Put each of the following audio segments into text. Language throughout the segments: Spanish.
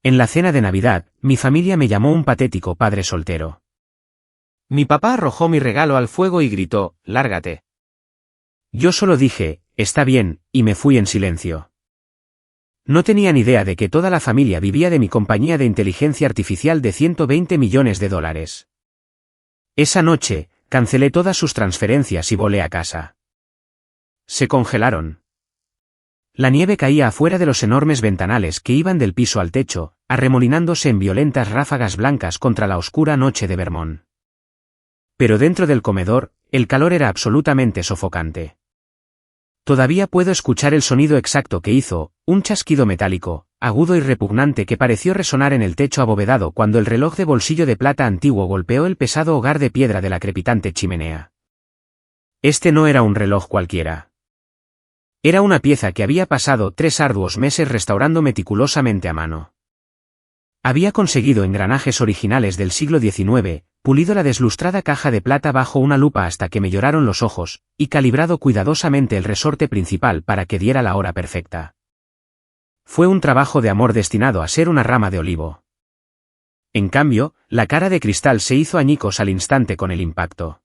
En la cena de Navidad, mi familia me llamó un patético padre soltero. Mi papá arrojó mi regalo al fuego y gritó, «Lárgate». Yo solo dije, «Está bien», y me fui en silencio. No tenía ni idea de que toda la familia vivía de mi compañía de inteligencia artificial de $120 millones. Esa noche, cancelé todas sus transferencias y volé a casa. Se congelaron. La nieve caía afuera de los enormes ventanales que iban del piso al techo, arremolinándose en violentas ráfagas blancas contra la oscura noche de Vermont. Pero dentro del comedor, el calor era absolutamente sofocante. Todavía puedo escuchar el sonido exacto que hizo, un chasquido metálico, agudo y repugnante que pareció resonar en el techo abovedado cuando el reloj de bolsillo de plata antiguo golpeó el pesado hogar de piedra de la crepitante chimenea. Este no era un reloj cualquiera. Era una pieza que había pasado 3 arduos meses restaurando meticulosamente a mano. Había conseguido engranajes originales del siglo XIX, pulido la deslustrada caja de plata bajo una lupa hasta que me lloraron los ojos, y calibrado cuidadosamente el resorte principal para que diera la hora perfecta. Fue un trabajo de amor destinado a ser una rama de olivo. En cambio, la cara de cristal se hizo añicos al instante con el impacto.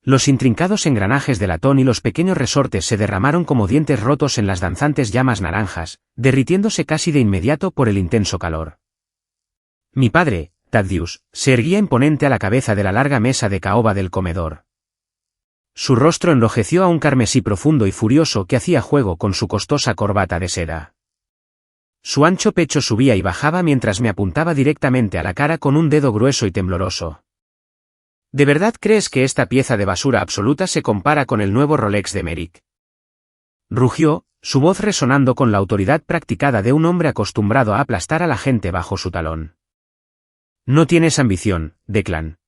Los intrincados engranajes de latón y los pequeños resortes se derramaron como dientes rotos en las danzantes llamas naranjas, derritiéndose casi de inmediato por el intenso calor. Mi padre, Thaddeus, se erguía imponente a la cabeza de la larga mesa de caoba del comedor. Su rostro enrojeció a un carmesí profundo y furioso que hacía juego con su costosa corbata de seda. Su ancho pecho subía y bajaba mientras me apuntaba directamente a la cara con un dedo grueso y tembloroso. ¿De verdad crees que esta pieza de basura absoluta se compara con el nuevo Rolex de Merrick? Rugió, su voz resonando con la autoridad practicada de un hombre acostumbrado a aplastar a la gente bajo su talón. No tienes ambición, Declan.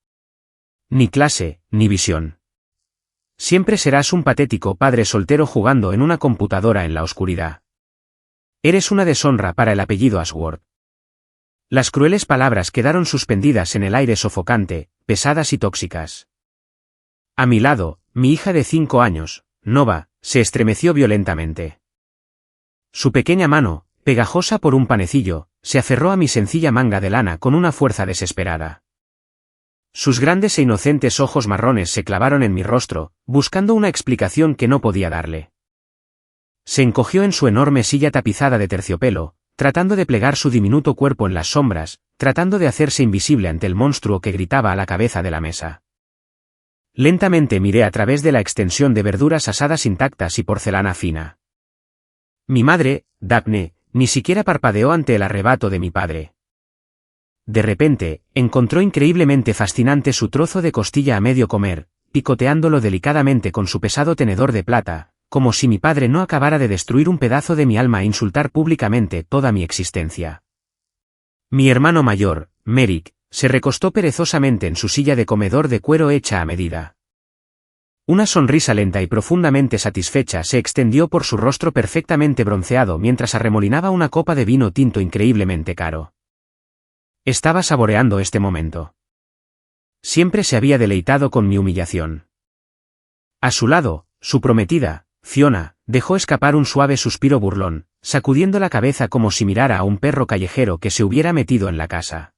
Ni clase, ni visión. Siempre serás un patético padre soltero jugando en una computadora en la oscuridad. Eres una deshonra para el apellido Ashworth. Las crueles palabras quedaron suspendidas en el aire sofocante, pesadas y tóxicas. A mi lado, mi hija de 5 años, Nova, se estremeció violentamente. Su pequeña mano, pegajosa por un panecillo, se aferró a mi sencilla manga de lana con una fuerza desesperada. Sus grandes e inocentes ojos marrones se clavaron en mi rostro, buscando una explicación que no podía darle. Se encogió en su enorme silla tapizada de terciopelo, tratando de plegar su diminuto cuerpo en las sombras, tratando de hacerse invisible ante el monstruo que gritaba a la cabeza de la mesa. Lentamente miré a través de la extensión de verduras asadas intactas y porcelana fina. Mi madre, Daphne, ni siquiera parpadeó ante el arrebato de mi padre. De repente, encontró increíblemente fascinante su trozo de costilla a medio comer, picoteándolo delicadamente con su pesado tenedor de plata, como si mi padre no acabara de destruir un pedazo de mi alma e insultar públicamente toda mi existencia. Mi hermano mayor, Merrick, se recostó perezosamente en su silla de comedor de cuero hecha a medida. Una sonrisa lenta y profundamente satisfecha se extendió por su rostro perfectamente bronceado mientras arremolinaba una copa de vino tinto increíblemente caro. Estaba saboreando este momento. Siempre se había deleitado con mi humillación. A su lado, su prometida, Fiona, dejó escapar un suave suspiro burlón, sacudiendo la cabeza como si mirara a un perro callejero que se hubiera metido en la casa.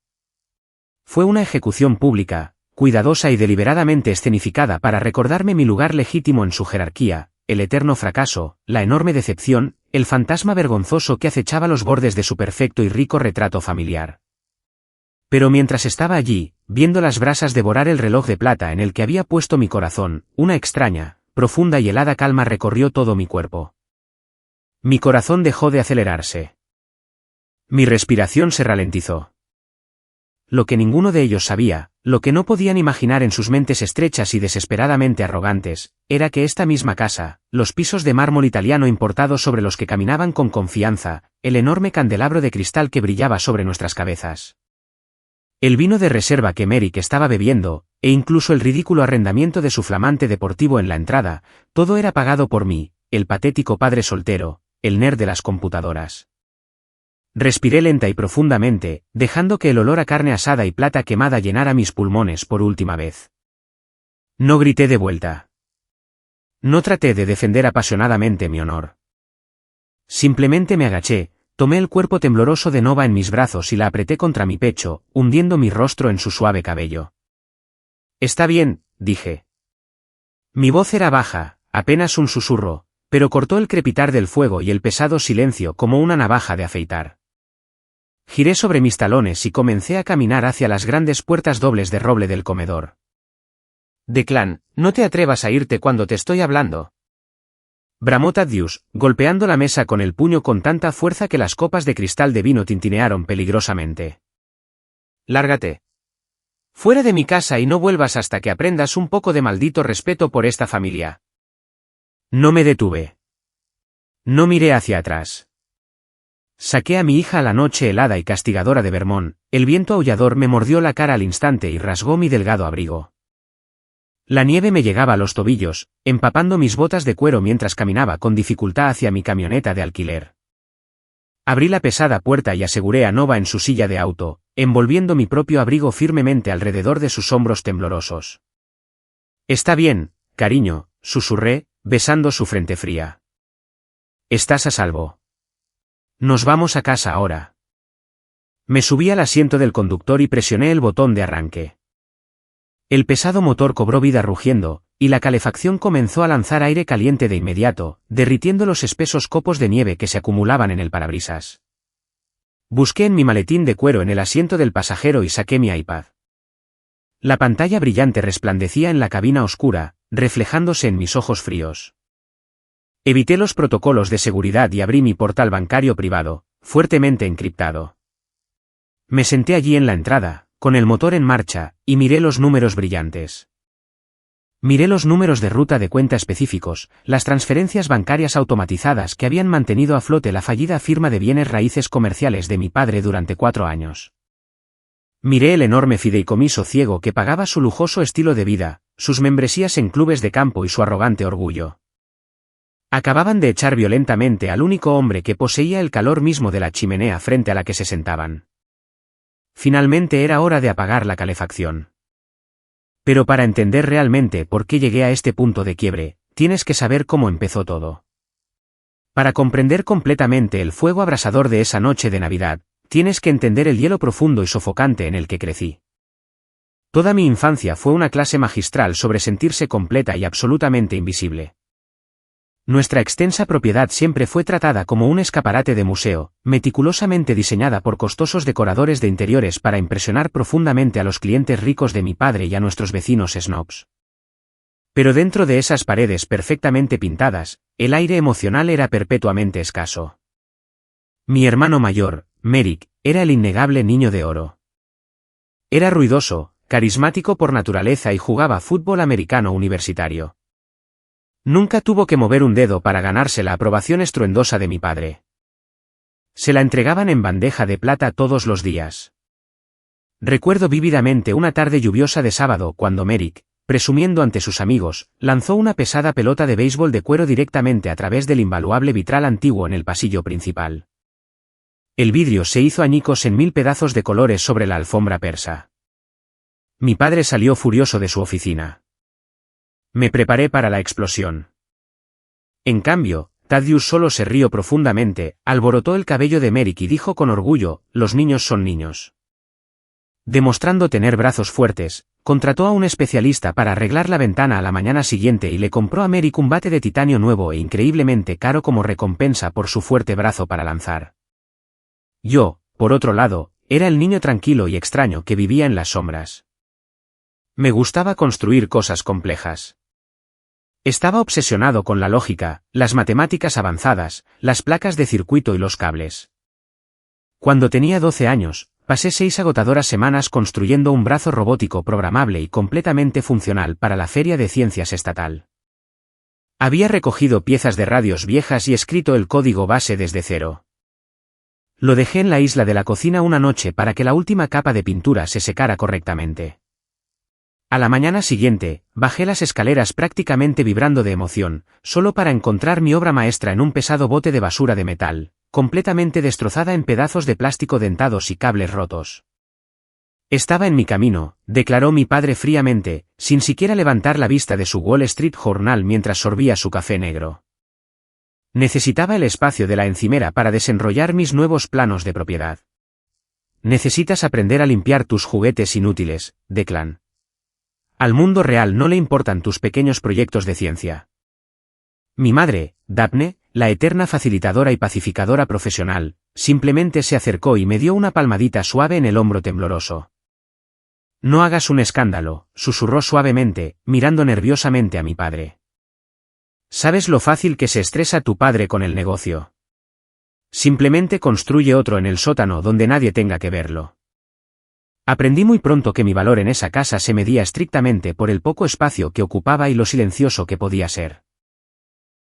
Fue una ejecución pública, cuidadosa y deliberadamente escenificada para recordarme mi lugar legítimo en su jerarquía, el eterno fracaso, la enorme decepción, el fantasma vergonzoso que acechaba los bordes de su perfecto y rico retrato familiar. Pero mientras estaba allí, viendo las brasas devorar el reloj de plata en el que había puesto mi corazón, una extraña, profunda y helada calma recorrió todo mi cuerpo. Mi corazón dejó de acelerarse. Mi respiración se ralentizó. Lo que ninguno de ellos sabía, lo que no podían imaginar en sus mentes estrechas y desesperadamente arrogantes, era que esta misma casa, los pisos de mármol italiano importado sobre los que caminaban con confianza, el enorme candelabro de cristal que brillaba sobre nuestras cabezas, el vino de reserva que Merrick estaba bebiendo, e incluso el ridículo arrendamiento de su flamante deportivo en la entrada, todo era pagado por mí, el patético padre soltero, el nerd de las computadoras. Respiré lenta y profundamente, dejando que el olor a carne asada y plata quemada llenara mis pulmones por última vez. No grité de vuelta. No traté de defender apasionadamente mi honor. Simplemente me agaché, Tomé el cuerpo tembloroso de Nova en mis brazos y la apreté contra mi pecho, hundiendo mi rostro en su suave cabello. «Está bien», dije. Mi voz era baja, apenas un susurro, pero cortó el crepitar del fuego y el pesado silencio como una navaja de afeitar. Giré sobre mis talones y comencé a caminar hacia las grandes puertas dobles de roble del comedor. «Declan, no te atrevas a irte cuando te estoy hablando», bramó Thaddeus, golpeando la mesa con el puño con tanta fuerza que las copas de cristal de vino tintinearon peligrosamente. «Lárgate. Fuera de mi casa y no vuelvas hasta que aprendas un poco de maldito respeto por esta familia». No me detuve. No miré hacia atrás. Saqué a mi hija a la noche helada y castigadora de Vermont, el viento aullador me mordió la cara al instante y rasgó mi delgado abrigo. La nieve me llegaba a los tobillos, empapando mis botas de cuero mientras caminaba con dificultad hacia mi camioneta de alquiler. Abrí la pesada puerta y aseguré a Nova en su silla de auto, envolviendo mi propio abrigo firmemente alrededor de sus hombros temblorosos. «Está bien, cariño», susurré, besando su frente fría. «Estás a salvo. Nos vamos a casa ahora». Me subí al asiento del conductor y presioné el botón de arranque. El pesado motor cobró vida rugiendo, y la calefacción comenzó a lanzar aire caliente de inmediato, derritiendo los espesos copos de nieve que se acumulaban en el parabrisas. Busqué en mi maletín de cuero en el asiento del pasajero y saqué mi iPad. La pantalla brillante resplandecía en la cabina oscura, reflejándose en mis ojos fríos. Evité los protocolos de seguridad y abrí mi portal bancario privado, fuertemente encriptado. Me senté allí en la entrada, con el motor en marcha, y miré los números brillantes. Miré los números de ruta de cuenta específicos, las transferencias bancarias automatizadas que habían mantenido a flote la fallida firma de bienes raíces comerciales de mi padre durante 4 años. Miré el enorme fideicomiso ciego que pagaba su lujoso estilo de vida, sus membresías en clubes de campo y su arrogante orgullo. Acababan de echar violentamente al único hombre que poseía el calor mismo de la chimenea frente a la que se sentaban. Finalmente era hora de apagar la calefacción. Pero para entender realmente por qué llegué a este punto de quiebre, tienes que saber cómo empezó todo. Para comprender completamente el fuego abrasador de esa noche de Navidad, tienes que entender el hielo profundo y sofocante en el que crecí. Toda mi infancia fue una clase magistral sobre sentirse completa y absolutamente invisible. Nuestra extensa propiedad siempre fue tratada como un escaparate de museo, meticulosamente diseñada por costosos decoradores de interiores para impresionar profundamente a los clientes ricos de mi padre y a nuestros vecinos snobs. Pero dentro de esas paredes perfectamente pintadas, el aire emocional era perpetuamente escaso. Mi hermano mayor, Merrick, era el innegable niño de oro. Era ruidoso, carismático por naturaleza y jugaba fútbol americano universitario. Nunca tuvo que mover un dedo para ganarse la aprobación estruendosa de mi padre. Se la entregaban en bandeja de plata todos los días. Recuerdo vívidamente una tarde lluviosa de sábado cuando Merrick, presumiendo ante sus amigos, lanzó una pesada pelota de béisbol de cuero directamente a través del invaluable vitral antiguo en el pasillo principal. El vidrio se hizo añicos en 1000 pedazos de colores sobre la alfombra persa. Mi padre salió furioso de su oficina. Me preparé para la explosión. En cambio, Thaddeus solo se rió profundamente, alborotó el cabello de Merrick y dijo con orgullo: «Los niños son niños». Demostrando tener brazos fuertes, contrató a un especialista para arreglar la ventana a la mañana siguiente y le compró a Merrick un bate de titanio nuevo e increíblemente caro como recompensa por su fuerte brazo para lanzar. Yo, por otro lado, era el niño tranquilo y extraño que vivía en las sombras. Me gustaba construir cosas complejas. Estaba obsesionado con la lógica, las matemáticas avanzadas, las placas de circuito y los cables. Cuando tenía 12 años, pasé 6 agotadoras semanas construyendo un brazo robótico programable y completamente funcional para la Feria de Ciencias Estatal. Había recogido piezas de radios viejas y escrito el código base desde cero. Lo dejé en la isla de la cocina una noche para que la última capa de pintura se secara correctamente. A la mañana siguiente, bajé las escaleras prácticamente vibrando de emoción, solo para encontrar mi obra maestra en un pesado bote de basura de metal, completamente destrozada en pedazos de plástico dentados y cables rotos. Estaba en mi camino, declaró mi padre fríamente, sin siquiera levantar la vista de su Wall Street Journal mientras sorbía su café negro. Necesitaba el espacio de la encimera para desenrollar mis nuevos planos de propiedad. Necesitas aprender a limpiar tus juguetes inútiles, Declan. Al mundo real no le importan tus pequeños proyectos de ciencia. Mi madre, Daphne, la eterna facilitadora y pacificadora profesional, simplemente se acercó y me dio una palmadita suave en el hombro tembloroso. No hagas un escándalo, susurró suavemente, mirando nerviosamente a mi padre. ¿Sabes lo fácil que se estresa tu padre con el negocio? Simplemente construye otro en el sótano donde nadie tenga que verlo. Aprendí muy pronto que mi valor en esa casa se medía estrictamente por el poco espacio que ocupaba y lo silencioso que podía ser.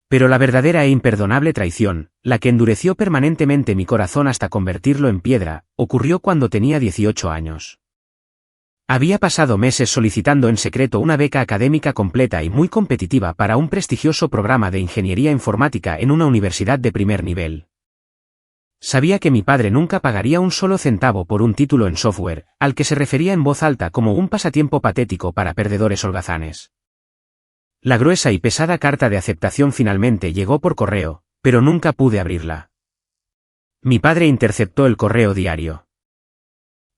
Pero la verdadera e imperdonable traición, la que endureció permanentemente mi corazón hasta convertirlo en piedra, ocurrió cuando tenía 18 años. Había pasado meses solicitando en secreto una beca académica completa y muy competitiva para un prestigioso programa de ingeniería informática en una universidad de primer nivel. Sabía que mi padre nunca pagaría un solo centavo por un título en software, al que se refería en voz alta como un pasatiempo patético para perdedores holgazanes. La gruesa y pesada carta de aceptación finalmente llegó por correo, pero nunca pude abrirla. Mi padre interceptó el correo diario.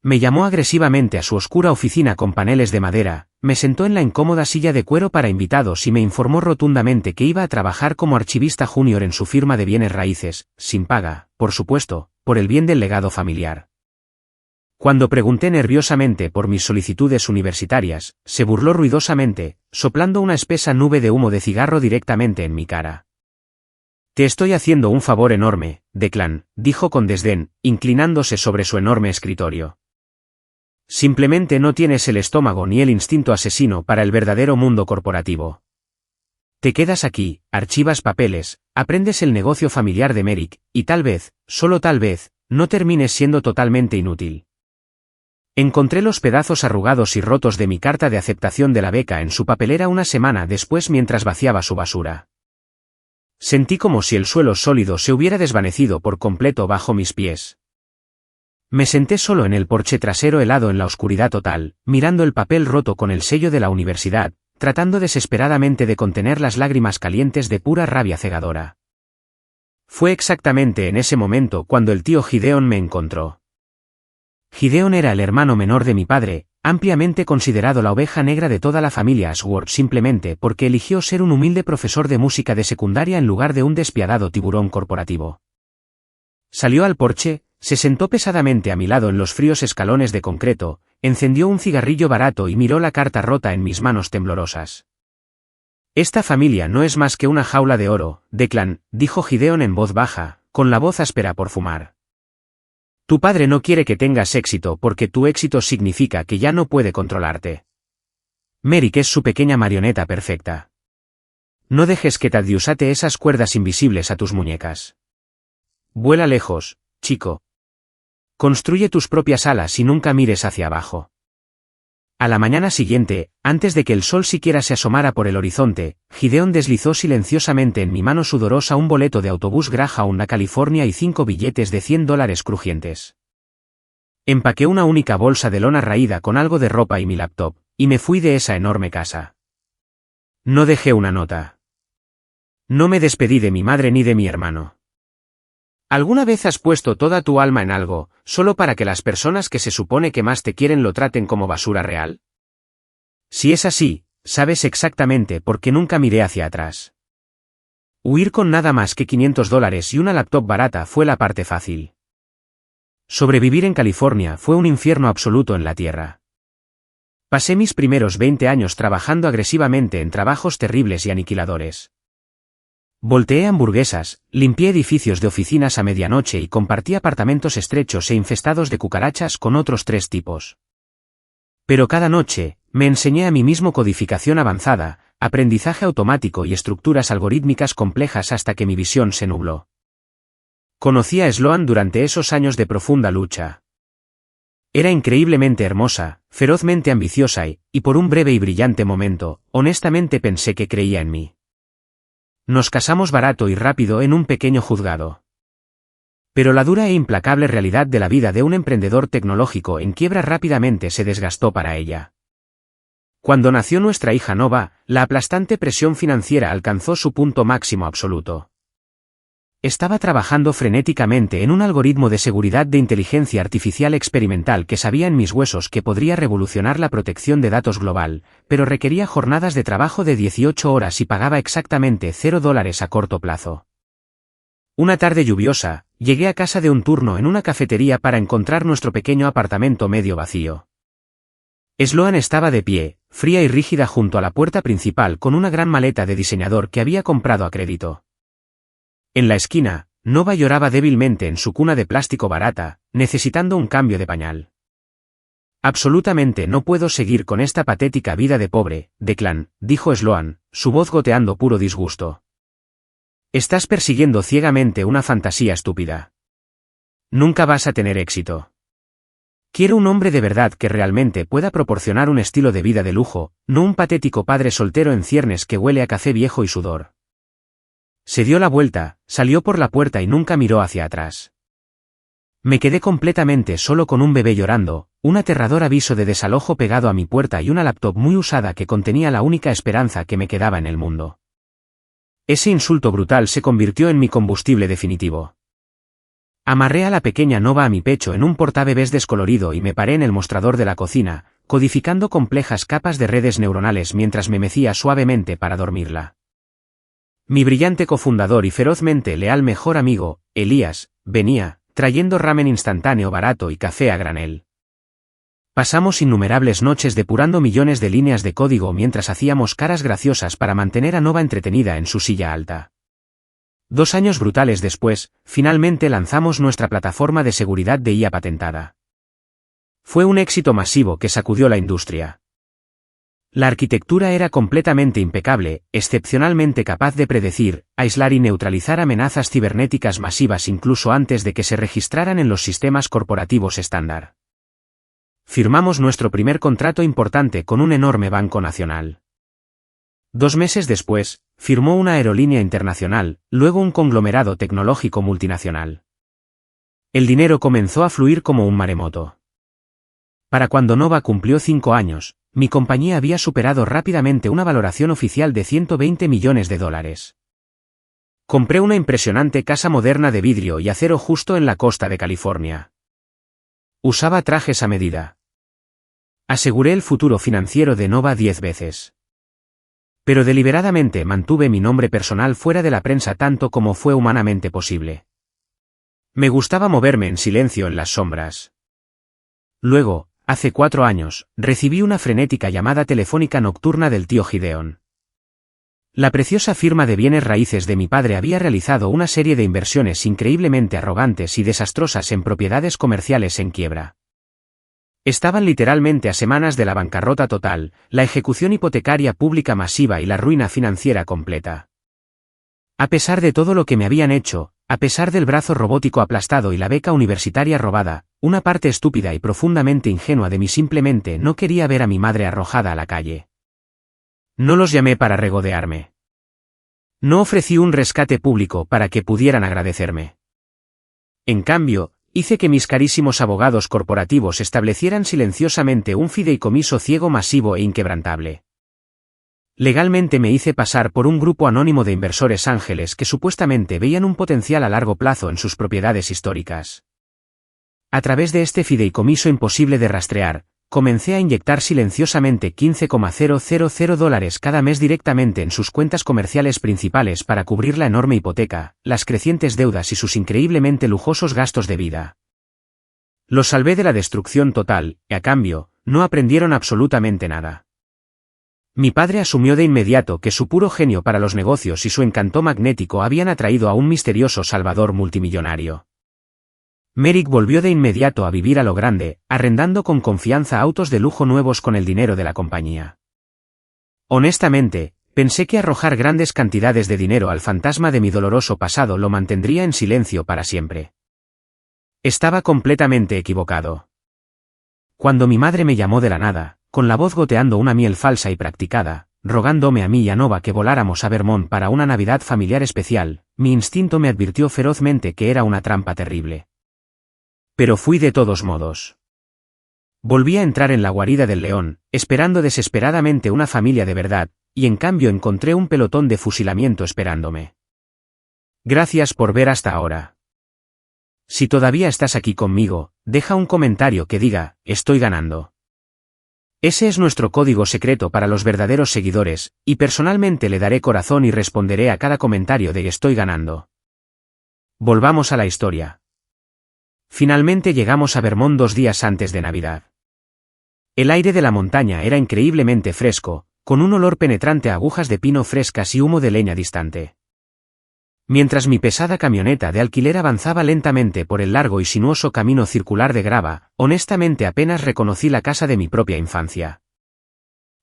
Me llamó agresivamente a su oscura oficina con paneles de madera, me sentó en la incómoda silla de cuero para invitados y me informó rotundamente que iba a trabajar como archivista junior en su firma de bienes raíces, sin paga, por supuesto, por el bien del legado familiar. Cuando pregunté nerviosamente por mis solicitudes universitarias, se burló ruidosamente, soplando una espesa nube de humo de cigarro directamente en mi cara. Te estoy haciendo un favor enorme, Declan, dijo con desdén, inclinándose sobre su enorme escritorio. Simplemente no tienes el estómago ni el instinto asesino para el verdadero mundo corporativo. Te quedas aquí, archivas papeles, aprendes el negocio familiar de Merrick, y tal vez, solo tal vez, no termines siendo totalmente inútil. Encontré los pedazos arrugados y rotos de mi carta de aceptación de la beca en su papelera una semana después mientras vaciaba su basura. Sentí como si el suelo sólido se hubiera desvanecido por completo bajo mis pies. Me senté solo en el porche trasero helado en la oscuridad total, mirando el papel roto con el sello de la universidad, tratando desesperadamente de contener las lágrimas calientes de pura rabia cegadora. Fue exactamente en ese momento cuando el tío Gideon me encontró. Gideon era el hermano menor de mi padre, ampliamente considerado la oveja negra de toda la familia Ashworth simplemente porque eligió ser un humilde profesor de música de secundaria en lugar de un despiadado tiburón corporativo. Salió al porche, se sentó pesadamente a mi lado en los fríos escalones de concreto, encendió un cigarrillo barato y miró la carta rota en mis manos temblorosas. Esta familia no es más que una jaula de oro, Declan, dijo Gideon en voz baja, con la voz áspera por fumar. Tu padre no quiere que tengas éxito porque tu éxito significa que ya no puede controlarte. Merrick es su pequeña marioneta perfecta. No dejes que Thaddeus ate esas cuerdas invisibles a tus muñecas. Vuela lejos, chico. Construye tus propias alas y nunca mires hacia abajo. A la mañana siguiente, antes de que el sol siquiera se asomara por el horizonte, Gideon deslizó silenciosamente en mi mano sudorosa un boleto de autobús Greyhound a California y 5 billetes de $100 crujientes. Empaqué una única bolsa de lona raída con algo de ropa y mi laptop, y me fui de esa enorme casa. No dejé una nota. No me despedí de mi madre ni de mi hermano. ¿Alguna vez has puesto toda tu alma en algo, solo para que las personas que se supone que más te quieren lo traten como basura real? Si es así, sabes exactamente por qué nunca miré hacia atrás. Huir con nada más que $500 y una laptop barata fue la parte fácil. Sobrevivir en California fue un infierno absoluto en la tierra. Pasé mis primeros 20 años trabajando agresivamente en trabajos terribles y aniquiladores. Volteé hamburguesas, limpié edificios de oficinas a medianoche y compartí apartamentos estrechos e infestados de cucarachas con otros 3 tipos. Pero cada noche, me enseñé a mí mismo codificación avanzada, aprendizaje automático y estructuras algorítmicas complejas hasta que mi visión se nubló. Conocí a Sloan durante esos años de profunda lucha. Era increíblemente hermosa, ferozmente ambiciosa y por un breve y brillante momento, honestamente pensé que creía en mí. Nos casamos barato y rápido en un pequeño juzgado. Pero la dura e implacable realidad de la vida de un emprendedor tecnológico en quiebra rápidamente se desgastó para ella. Cuando nació nuestra hija Nova, la aplastante presión financiera alcanzó su punto máximo absoluto. estaba trabajando frenéticamente en un algoritmo de seguridad de inteligencia artificial experimental que sabía en mis huesos que podría revolucionar la protección de datos global, pero requería jornadas de trabajo de 18 horas y pagaba exactamente $0 a corto plazo. Una tarde lluviosa, llegué a casa de un turno en una cafetería para encontrar nuestro pequeño apartamento medio vacío. Sloan estaba de pie, fría y rígida junto a la puerta principal con una gran maleta de diseñador que había comprado a crédito. En la esquina, Nova lloraba débilmente en su cuna de plástico barata, necesitando un cambio de pañal. Absolutamente no puedo seguir con esta patética vida de pobre, Declan, dijo Sloan, su voz goteando puro disgusto. Estás persiguiendo ciegamente una fantasía estúpida. Nunca vas a tener éxito. Quiero un hombre de verdad que realmente pueda proporcionar un estilo de vida de lujo, no un patético padre soltero en ciernes que huele a café viejo y sudor. Se dio la vuelta, salió por la puerta y nunca miró hacia atrás. Me quedé completamente solo con un bebé llorando, un aterrador aviso de desalojo pegado a mi puerta y una laptop muy usada que contenía la única esperanza que me quedaba en el mundo. Ese insulto brutal se convirtió en mi combustible definitivo. Amarré a la pequeña Nova a mi pecho en un portabebés descolorido y me paré en el mostrador de la cocina, codificando complejas capas de redes neuronales mientras me mecía suavemente para dormirla. Mi brillante cofundador y ferozmente leal mejor amigo, Elías, venía, trayendo ramen instantáneo barato y café a granel. Pasamos innumerables noches depurando millones de líneas de código mientras hacíamos caras graciosas para mantener a Nova entretenida en su silla alta. 2 años brutales después, finalmente lanzamos nuestra plataforma de seguridad de IA patentada. Fue un éxito masivo que sacudió la industria. La arquitectura era completamente impecable, excepcionalmente capaz de predecir, aislar y neutralizar amenazas cibernéticas masivas incluso antes de que se registraran en los sistemas corporativos estándar. Firmamos nuestro primer contrato importante con un enorme banco nacional. 2 meses después, firmó una aerolínea internacional, luego un conglomerado tecnológico multinacional. El dinero comenzó a fluir como un maremoto. Para cuando Nova cumplió 5 años, mi compañía había superado rápidamente una valoración oficial de $120 millones. Compré una impresionante casa moderna de vidrio y acero justo en la costa de California. Usaba trajes a medida. Aseguré el futuro financiero de Nova 10 veces. Pero deliberadamente mantuve mi nombre personal fuera de la prensa tanto como fue humanamente posible. Me gustaba moverme en silencio en las sombras. Luego, hace 4 años, recibí una frenética llamada telefónica nocturna del tío Gideon. La preciosa firma de bienes raíces de mi padre había realizado una serie de inversiones increíblemente arrogantes y desastrosas en propiedades comerciales en quiebra. Estaban literalmente a semanas de la bancarrota total, la ejecución hipotecaria pública masiva y la ruina financiera completa. A pesar de todo lo que me habían hecho, a pesar del brazo robótico aplastado y la beca universitaria robada, una parte estúpida y profundamente ingenua de mí simplemente no quería ver a mi madre arrojada a la calle. No los llamé para regodearme. No ofrecí un rescate público para que pudieran agradecerme. En cambio, hice que mis carísimos abogados corporativos establecieran silenciosamente un fideicomiso ciego masivo e inquebrantable. Legalmente me hice pasar por un grupo anónimo de inversores ángeles que supuestamente veían un potencial a largo plazo en sus propiedades históricas. A través de este fideicomiso imposible de rastrear, comencé a inyectar silenciosamente $15,000 cada mes directamente en sus cuentas comerciales principales para cubrir la enorme hipoteca, las crecientes deudas y sus increíblemente lujosos gastos de vida. Los salvé de la destrucción total, y a cambio, no aprendieron absolutamente nada. Mi padre asumió de inmediato que su puro genio para los negocios y su encanto magnético habían atraído a un misterioso salvador multimillonario. Merrick volvió de inmediato a vivir a lo grande, arrendando con confianza autos de lujo nuevos con el dinero de la compañía. Honestamente, pensé que arrojar grandes cantidades de dinero al fantasma de mi doloroso pasado lo mantendría en silencio para siempre. Estaba completamente equivocado. Cuando mi madre me llamó de la nada, con la voz goteando una miel falsa y practicada, rogándome a mí y a Nova que voláramos a Vermont para una Navidad familiar especial, mi instinto me advirtió ferozmente que era una trampa terrible. Pero fui de todos modos. Volví a entrar en la guarida del león, esperando desesperadamente una familia de verdad, y en cambio encontré un pelotón de fusilamiento esperándome. Gracias por ver hasta ahora. Si todavía estás aquí conmigo, deja un comentario que diga, estoy ganando. Ese es nuestro código secreto para los verdaderos seguidores, y personalmente le daré corazón y responderé a cada comentario de estoy ganando. Volvamos a la historia. Finalmente llegamos a Vermont 2 días antes de Navidad. El aire de la montaña era increíblemente fresco, con un olor penetrante a agujas de pino frescas y humo de leña distante. Mientras mi pesada camioneta de alquiler avanzaba lentamente por el largo y sinuoso camino circular de grava, honestamente apenas reconocí la casa de mi propia infancia.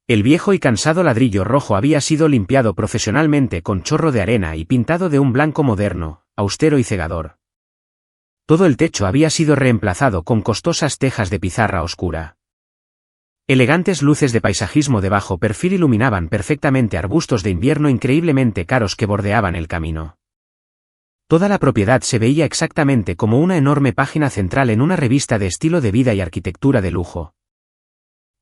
El viejo y cansado ladrillo rojo había sido limpiado profesionalmente con chorro de arena y pintado de un blanco moderno, austero y cegador. Todo el techo había sido reemplazado con costosas tejas de pizarra oscura. Elegantes luces de paisajismo de bajo perfil iluminaban perfectamente arbustos de invierno increíblemente caros que bordeaban el camino. Toda la propiedad se veía exactamente como una enorme página central en una revista de estilo de vida y arquitectura de lujo.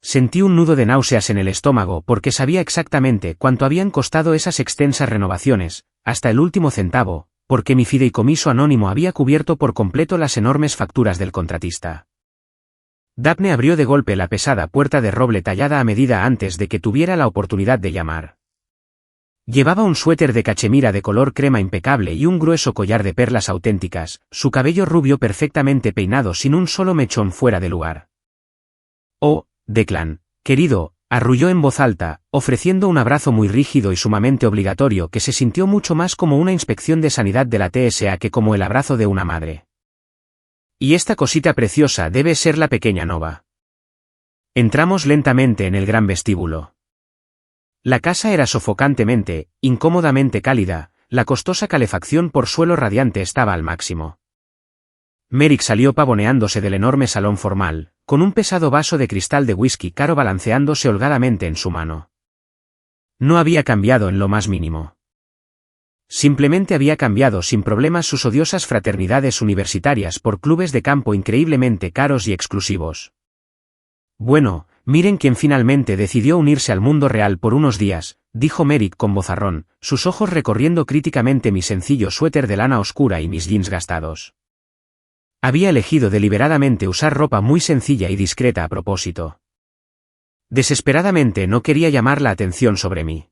Sentí un nudo de náuseas en el estómago porque sabía exactamente cuánto habían costado esas extensas renovaciones, hasta el último centavo, porque mi fideicomiso anónimo había cubierto por completo las enormes facturas del contratista. Daphne abrió de golpe la pesada puerta de roble tallada a medida antes de que tuviera la oportunidad de llamar. Llevaba un suéter de cachemira de color crema impecable y un grueso collar de perlas auténticas, su cabello rubio perfectamente peinado sin un solo mechón fuera de lugar. «Oh, Declan, querido», arrulló en voz alta, ofreciendo un abrazo muy rígido y sumamente obligatorio que se sintió mucho más como una inspección de sanidad de la TSA que como el abrazo de una madre. «Y esta cosita preciosa debe ser la pequeña Nova». Entramos lentamente en el gran vestíbulo. La casa era sofocantemente, incómodamente cálida, la costosa calefacción por suelo radiante estaba al máximo. Merrick salió pavoneándose del enorme salón formal, con un pesado vaso de cristal de whisky caro balanceándose holgadamente en su mano. No había cambiado en lo más mínimo. Simplemente había cambiado sin problemas sus odiosas fraternidades universitarias por clubes de campo increíblemente caros y exclusivos. Bueno, miren quién finalmente decidió unirse al mundo real por unos días, dijo Merrick con vozarrón, sus ojos recorriendo críticamente mi sencillo suéter de lana oscura y mis jeans gastados. Había elegido deliberadamente usar ropa muy sencilla y discreta a propósito. Desesperadamente no quería llamar la atención sobre mí.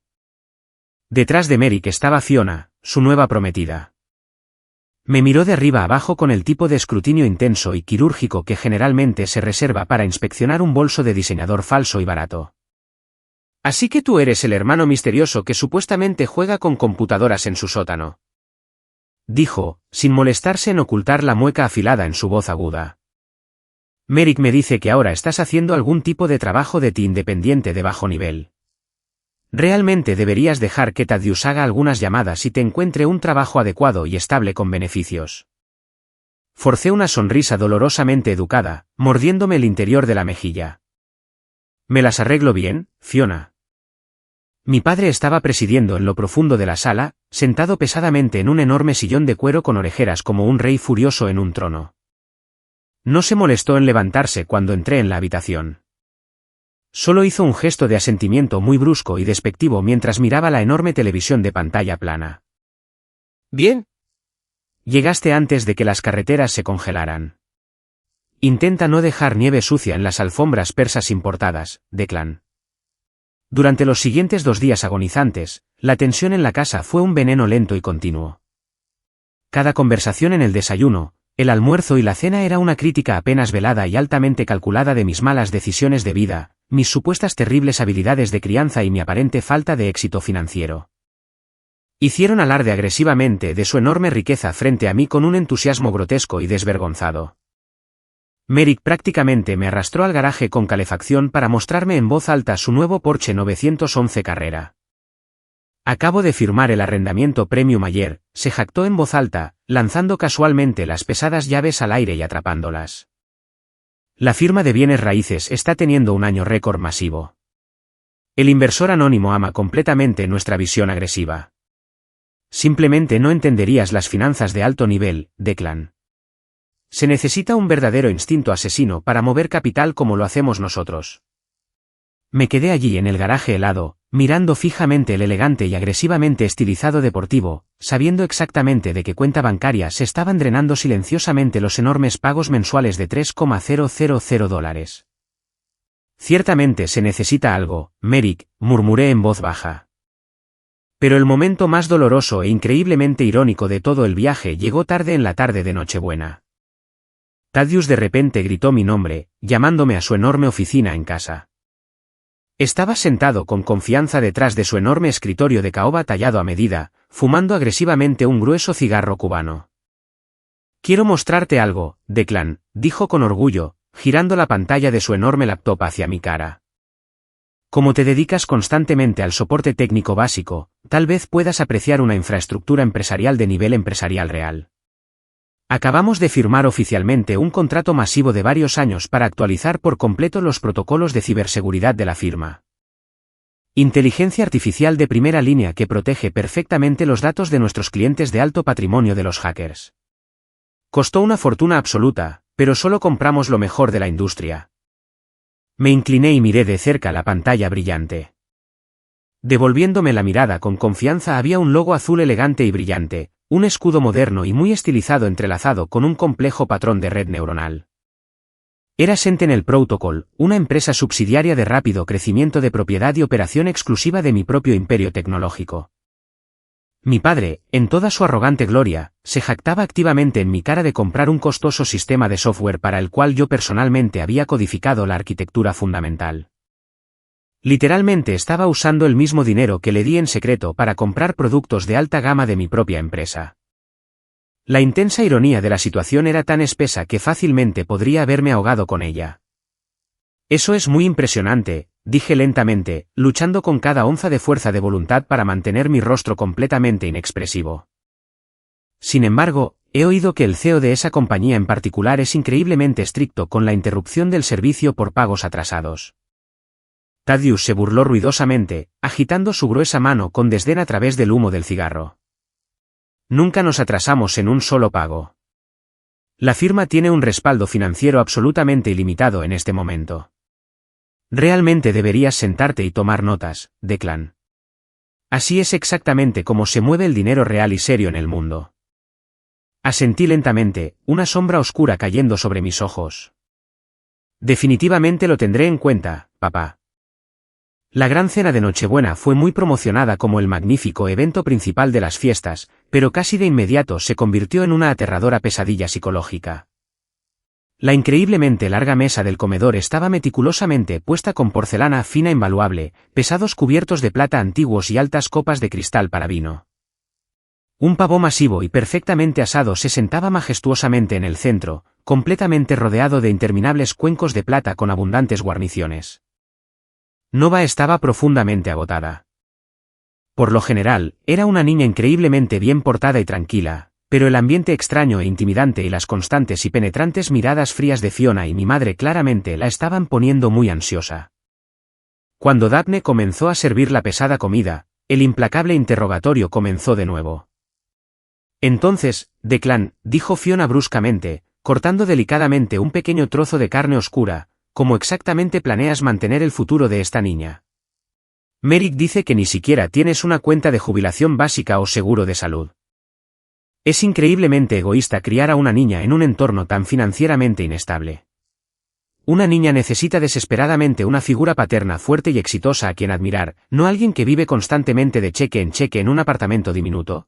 Detrás de Merrick estaba Fiona, su nueva prometida. Me miró de arriba abajo con el tipo de escrutinio intenso y quirúrgico que generalmente se reserva para inspeccionar un bolso de diseñador falso y barato. «Así que tú eres el hermano misterioso que supuestamente juega con computadoras en su sótano», dijo, sin molestarse en ocultar la mueca afilada en su voz aguda. «Merrick me dice que ahora estás haciendo algún tipo de trabajo de ti independiente de bajo nivel. Realmente deberías dejar que Thaddeus haga algunas llamadas y te encuentre un trabajo adecuado y estable con beneficios». Forcé una sonrisa dolorosamente educada, mordiéndome el interior de la mejilla. «¿Me las arreglo bien, Fiona?» Mi padre estaba presidiendo en lo profundo de la sala, sentado pesadamente en un enorme sillón de cuero con orejeras como un rey furioso en un trono. No se molestó en levantarse cuando entré en la habitación. Solo hizo un gesto de asentimiento muy brusco y despectivo mientras miraba la enorme televisión de pantalla plana. «Bien. Llegaste antes de que las carreteras se congelaran. Intenta no dejar nieve sucia en las alfombras persas importadas, Declan». Durante los siguientes 2 días agonizantes, la tensión en la casa fue un veneno lento y continuo. Cada conversación en el desayuno, el almuerzo y la cena era una crítica apenas velada y altamente calculada de mis malas decisiones de vida, mis supuestas terribles habilidades de crianza y mi aparente falta de éxito financiero. Hicieron alarde agresivamente de su enorme riqueza frente a mí con un entusiasmo grotesco y desvergonzado. Merrick prácticamente me arrastró al garaje con calefacción para mostrarme en voz alta su nuevo Porsche 911 Carrera. «Acabo de firmar el arrendamiento premium ayer», se jactó en voz alta, lanzando casualmente las pesadas llaves al aire y atrapándolas. «La firma de bienes raíces está teniendo un año récord masivo. El inversor anónimo ama completamente nuestra visión agresiva. Simplemente no entenderías las finanzas de alto nivel, Declan. Se necesita un verdadero instinto asesino para mover capital como lo hacemos nosotros». Me quedé allí en el garaje helado, mirando fijamente el elegante y agresivamente estilizado deportivo, sabiendo exactamente de qué cuenta bancaria se estaban drenando silenciosamente los enormes pagos mensuales de $3,000. Ciertamente se necesita algo, Merrick, murmuré en voz baja. Pero el momento más doloroso e increíblemente irónico de todo el viaje llegó tarde en la tarde de Nochebuena. Thaddeus de repente gritó mi nombre, llamándome a su enorme oficina en casa. Estaba sentado con confianza detrás de su enorme escritorio de caoba tallado a medida, fumando agresivamente un grueso cigarro cubano. «Quiero mostrarte algo, Declan», dijo con orgullo, girando la pantalla de su enorme laptop hacia mi cara. Como te dedicas constantemente al soporte técnico básico, tal vez puedas apreciar una infraestructura empresarial de nivel empresarial real. Acabamos de firmar oficialmente un contrato masivo de varios años para actualizar por completo los protocolos de ciberseguridad de la firma. Inteligencia artificial de primera línea que protege perfectamente los datos de nuestros clientes de alto patrimonio de los hackers. Costó una fortuna absoluta, pero solo compramos lo mejor de la industria. Me incliné y miré de cerca la pantalla brillante. Devolviéndome la mirada con confianza había un logo azul elegante y brillante, un escudo moderno y muy estilizado entrelazado con un complejo patrón de red neuronal. Era Sentinel Protocol, una empresa subsidiaria de rápido crecimiento de propiedad y operación exclusiva de mi propio imperio tecnológico. Mi padre, en toda su arrogante gloria, se jactaba activamente en mi cara de comprar un costoso sistema de software para el cual yo personalmente había codificado la arquitectura fundamental. Literalmente estaba usando el mismo dinero que le di en secreto para comprar productos de alta gama de mi propia empresa. La intensa ironía de la situación era tan espesa que fácilmente podría haberme ahogado con ella. Eso es muy impresionante, dije lentamente, luchando con cada onza de fuerza de voluntad para mantener mi rostro completamente inexpresivo. Sin embargo, he oído que el CEO de esa compañía en particular es increíblemente estricto con la interrupción del servicio por pagos atrasados. Thaddeus se burló ruidosamente, agitando su gruesa mano con desdén a través del humo del cigarro. Nunca nos atrasamos en un solo pago. La firma tiene un respaldo financiero absolutamente ilimitado en este momento. Realmente deberías sentarte y tomar notas, Declan. Así es exactamente como se mueve el dinero real y serio en el mundo. Asentí lentamente, una sombra oscura cayendo sobre mis ojos. Definitivamente lo tendré en cuenta, papá. La gran cena de Nochebuena fue muy promocionada como el magnífico evento principal de las fiestas, pero casi de inmediato se convirtió en una aterradora pesadilla psicológica. La increíblemente larga mesa del comedor estaba meticulosamente puesta con porcelana fina invaluable, pesados cubiertos de plata antiguos y altas copas de cristal para vino. Un pavo masivo y perfectamente asado se sentaba majestuosamente en el centro, completamente rodeado de interminables cuencos de plata con abundantes guarniciones. Nova estaba profundamente agotada. Por lo general, era una niña increíblemente bien portada y tranquila, pero el ambiente extraño e intimidante y las constantes y penetrantes miradas frías de Fiona y mi madre claramente la estaban poniendo muy ansiosa. Cuando Daphne comenzó a servir la pesada comida, el implacable interrogatorio comenzó de nuevo. Entonces, Declan, dijo Fiona bruscamente, cortando delicadamente un pequeño trozo de carne oscura, ¿cómo exactamente planeas mantener el futuro de esta niña? Merrick dice que ni siquiera tienes una cuenta de jubilación básica o seguro de salud. Es increíblemente egoísta criar a una niña en un entorno tan financieramente inestable. Una niña necesita desesperadamente una figura paterna fuerte y exitosa a quien admirar, no alguien que vive constantemente de cheque en un apartamento diminuto.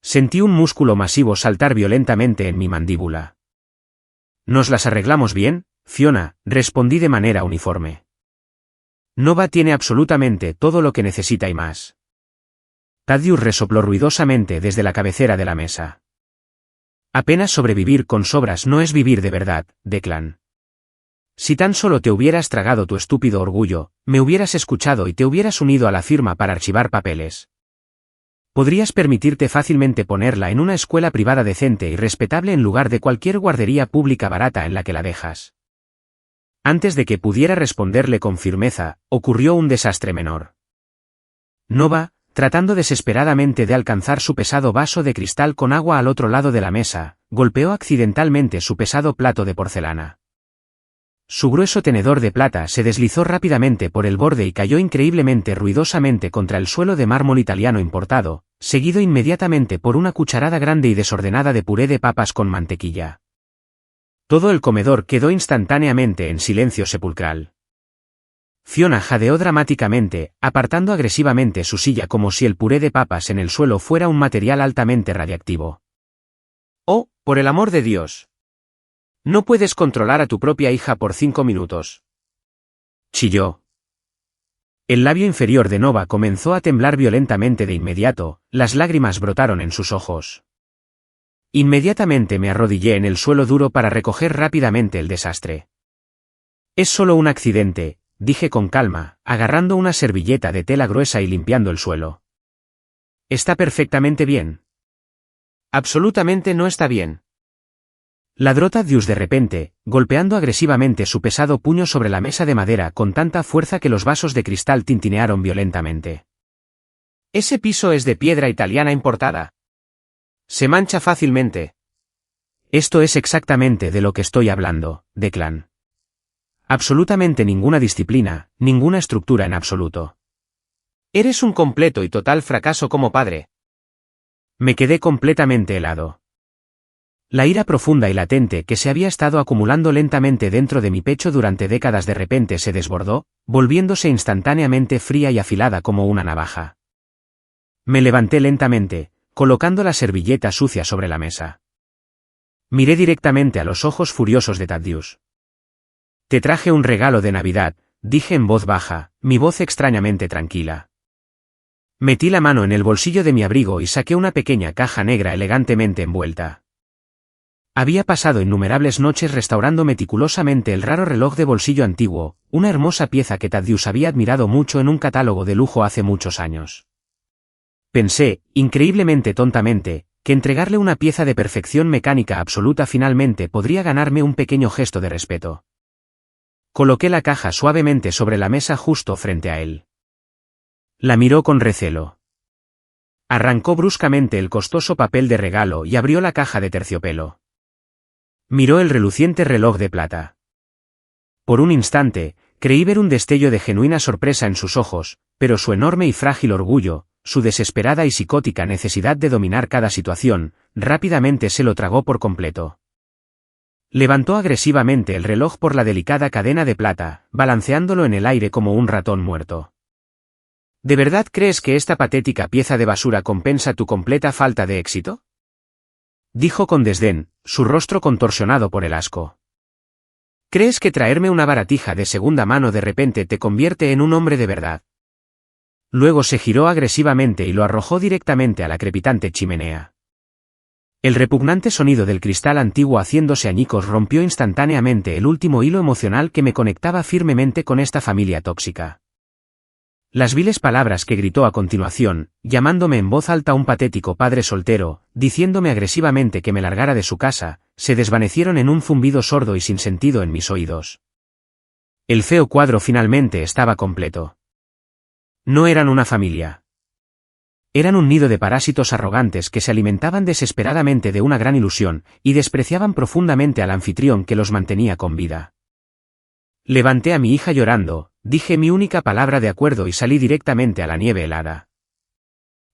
Sentí un músculo masivo saltar violentamente en mi mandíbula. ¿Nos las arreglamos bien, Fiona?, respondí de manera uniforme. Nova tiene absolutamente todo lo que necesita y más. Thaddeus resopló ruidosamente desde la cabecera de la mesa. Apenas sobrevivir con sobras no es vivir de verdad, Declan. Si tan solo te hubieras tragado tu estúpido orgullo, me hubieras escuchado y te hubieras unido a la firma para archivar papeles. Podrías permitirte fácilmente ponerla en una escuela privada decente y respetable en lugar de cualquier guardería pública barata en la que la dejas. Antes de que pudiera responderle con firmeza, ocurrió un desastre menor. Nova, tratando desesperadamente de alcanzar su pesado vaso de cristal con agua al otro lado de la mesa, golpeó accidentalmente su pesado plato de porcelana. su grueso tenedor de plata se deslizó rápidamente por el borde y cayó increíblemente ruidosamente contra el suelo de mármol italiano importado, seguido inmediatamente por una cucharada grande y desordenada de puré de papas con mantequilla. Todo el comedor quedó instantáneamente en silencio sepulcral. Fiona jadeó dramáticamente, apartando agresivamente su silla como si el puré de papas en el suelo fuera un material altamente radiactivo. «Oh, por el amor de Dios! No puedes controlar a tu propia hija por 5 minutos». Chilló. El labio inferior de Nova comenzó a temblar violentamente de inmediato, las lágrimas brotaron en sus ojos. Inmediatamente me arrodillé en el suelo duro para recoger rápidamente el desastre. «Es solo un accidente», dije con calma, agarrando una servilleta de tela gruesa y limpiando el suelo. «Está perfectamente bien». «Absolutamente no está bien». Ladró Thaddeus de repente, golpeando agresivamente su pesado puño sobre la mesa de madera con tanta fuerza que los vasos de cristal tintinearon violentamente. «Ese piso es de piedra italiana importada. Se mancha fácilmente». «Esto es exactamente de lo que estoy hablando, Declan. Absolutamente ninguna disciplina, ninguna estructura en absoluto. Eres un completo y total fracaso como padre». Me quedé completamente helado. La ira profunda y latente que se había estado acumulando lentamente dentro de mi pecho durante décadas de repente se desbordó, volviéndose instantáneamente fría y afilada como una navaja. Me levanté lentamente, colocando la servilleta sucia sobre la mesa. Miré directamente a los ojos furiosos de Thaddeus. «Te traje un regalo de Navidad», dije en voz baja, mi voz extrañamente tranquila. Metí la mano en el bolsillo de mi abrigo y saqué una pequeña caja negra elegantemente envuelta. Había pasado innumerables noches restaurando meticulosamente el raro reloj de bolsillo antiguo, una hermosa pieza que Thaddeus había admirado mucho en un catálogo de lujo hace muchos años. Pensé, increíblemente tontamente, que entregarle una pieza de perfección mecánica absoluta finalmente podría ganarme un pequeño gesto de respeto. Coloqué la caja suavemente sobre la mesa justo frente a él. La miró con recelo. Arrancó bruscamente el costoso papel de regalo y abrió la caja de terciopelo. Miró el reluciente reloj de plata. Por un instante, creí ver un destello de genuina sorpresa en sus ojos, pero su enorme y frágil orgullo, su desesperada y psicótica necesidad de dominar cada situación, rápidamente se lo tragó por completo. Levantó agresivamente el reloj por la delicada cadena de plata, balanceándolo en el aire como un ratón muerto. ¿De verdad crees que esta patética pieza de basura compensa tu completa falta de éxito?, dijo con desdén, su rostro contorsionado por el asco. ¿Crees que traerme una baratija de segunda mano de repente te convierte en un hombre de verdad? Luego se giró agresivamente y lo arrojó directamente a la crepitante chimenea. El repugnante sonido del cristal antiguo haciéndose añicos rompió instantáneamente el último hilo emocional que me conectaba firmemente con esta familia tóxica. Las viles palabras que gritó a continuación, llamándome en voz alta un patético padre soltero, diciéndome agresivamente que me largara de su casa, se desvanecieron en un zumbido sordo y sin sentido en mis oídos. El feo cuadro finalmente estaba completo. No eran una familia. Eran un nido de parásitos arrogantes que se alimentaban desesperadamente de una gran ilusión, y despreciaban profundamente al anfitrión que los mantenía con vida. Levanté a mi hija llorando, dije mi única palabra de acuerdo y salí directamente a la nieve helada.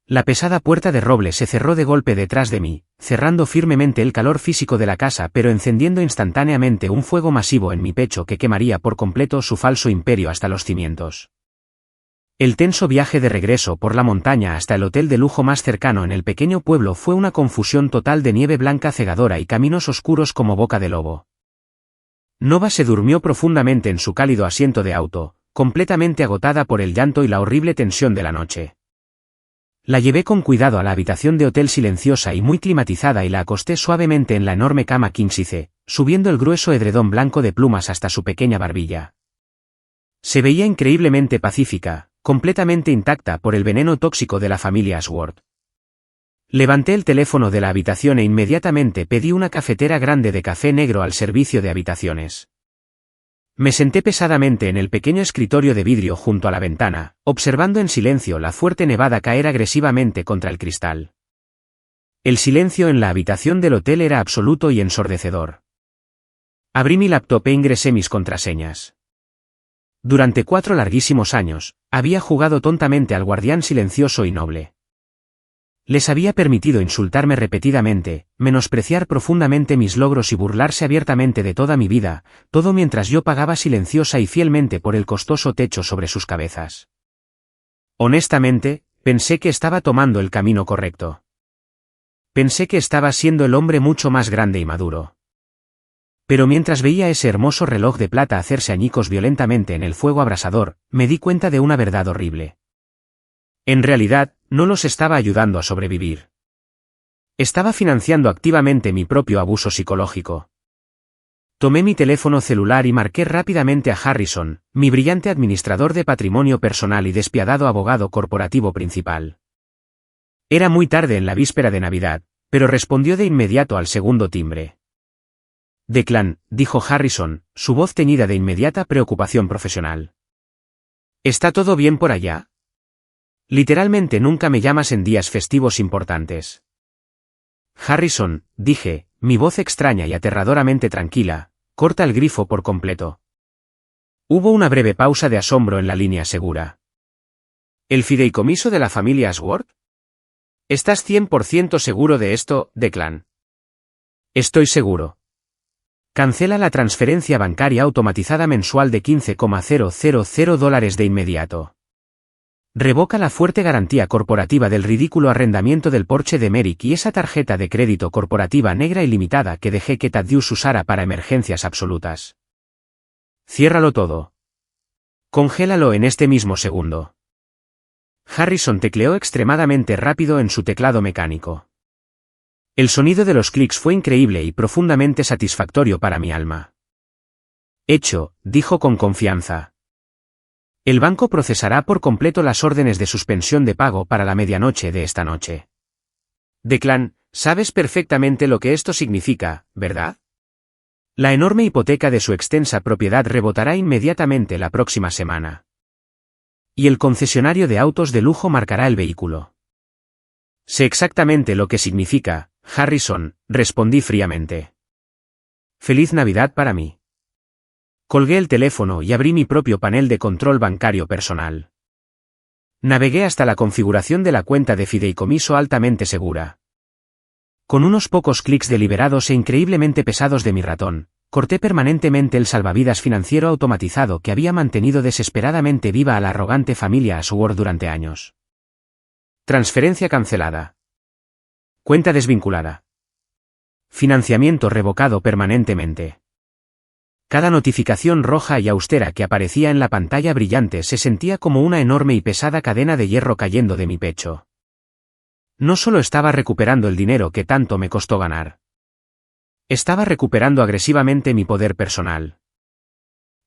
La pesada puerta de roble se cerró de golpe detrás de mí, cerrando firmemente el calor físico de la casa pero encendiendo instantáneamente un fuego masivo en mi pecho que quemaría por completo su falso imperio hasta los cimientos. El tenso viaje de regreso por la montaña hasta el hotel de lujo más cercano en el pequeño pueblo fue una confusión total de nieve blanca cegadora y caminos oscuros como boca de lobo. Nova se durmió profundamente en su cálido asiento de auto, completamente agotada por el llanto y la horrible tensión de la noche. La llevé con cuidado a la habitación de hotel silenciosa y muy climatizada y la acosté suavemente en la enorme cama quinsice, subiendo el grueso edredón blanco de plumas hasta su pequeña barbilla. Se veía increíblemente pacífica, completamente intacta por el veneno tóxico de la familia Ashworth. Levanté el teléfono de la habitación e inmediatamente pedí una cafetera grande de café negro al servicio de habitaciones. Me senté pesadamente en el pequeño escritorio de vidrio junto a la ventana, observando en silencio la fuerte nevada caer agresivamente contra el cristal. El silencio en la habitación del hotel era absoluto y ensordecedor. Abrí mi laptop e ingresé mis contraseñas. Durante 4 larguísimos años, había jugado tontamente al guardián silencioso y noble. Les había permitido insultarme repetidamente, menospreciar profundamente mis logros y burlarse abiertamente de toda mi vida, todo mientras yo pagaba silenciosa y fielmente por el costoso techo sobre sus cabezas. Honestamente, pensé que estaba tomando el camino correcto. Pensé que estaba siendo el hombre mucho más grande y maduro. Pero mientras veía ese hermoso reloj de plata hacerse añicos violentamente en el fuego abrasador, me di cuenta de una verdad horrible. En realidad, no los estaba ayudando a sobrevivir. Estaba financiando activamente mi propio abuso psicológico. Tomé mi teléfono celular y marqué rápidamente a Harrison, mi brillante administrador de patrimonio personal y despiadado abogado corporativo principal. Era muy tarde en la víspera de Navidad, pero respondió de inmediato al segundo timbre. Declan, dijo Harrison, su voz teñida de inmediata preocupación profesional. ¿Está todo bien por allá? Literalmente nunca me llamas en días festivos importantes. Harrison, dije, mi voz extraña y aterradoramente tranquila, corta el grifo por completo. Hubo una breve pausa de asombro en la línea segura. ¿El fideicomiso de la familia Ashworth? ¿Estás 100% seguro de esto, Declan? Estoy seguro. Cancela la transferencia bancaria automatizada mensual de $15,000 de inmediato. Revoca la fuerte garantía corporativa del ridículo arrendamiento del Porsche de Merrick y esa tarjeta de crédito corporativa negra ilimitada que dejé que Thaddeus usara para emergencias absolutas. Ciérralo todo. Congélalo en este mismo segundo. Harrison tecleó extremadamente rápido en su teclado mecánico. El sonido de los clics fue increíble y profundamente satisfactorio para mi alma. Hecho, dijo con confianza. El banco procesará por completo las órdenes de suspensión de pago para la medianoche de esta noche. Declan, sabes perfectamente lo que esto significa, ¿verdad? La enorme hipoteca de su extensa propiedad rebotará inmediatamente la próxima semana. Y el concesionario de autos de lujo marcará el vehículo. Sé exactamente lo que significa, Harrison, respondí fríamente. Feliz Navidad para mí. Colgué el teléfono y abrí mi propio panel de control bancario personal. Navegué hasta la configuración de la cuenta de fideicomiso altamente segura. Con unos pocos clics deliberados e increíblemente pesados de mi ratón, corté permanentemente el salvavidas financiero automatizado que había mantenido desesperadamente viva a la arrogante familia Ashworth durante años. Transferencia cancelada. Cuenta desvinculada. Financiamiento revocado permanentemente. Cada notificación roja y austera que aparecía en la pantalla brillante se sentía como una enorme y pesada cadena de hierro cayendo de mi pecho. No solo estaba recuperando el dinero que tanto me costó ganar. Estaba recuperando agresivamente mi poder personal.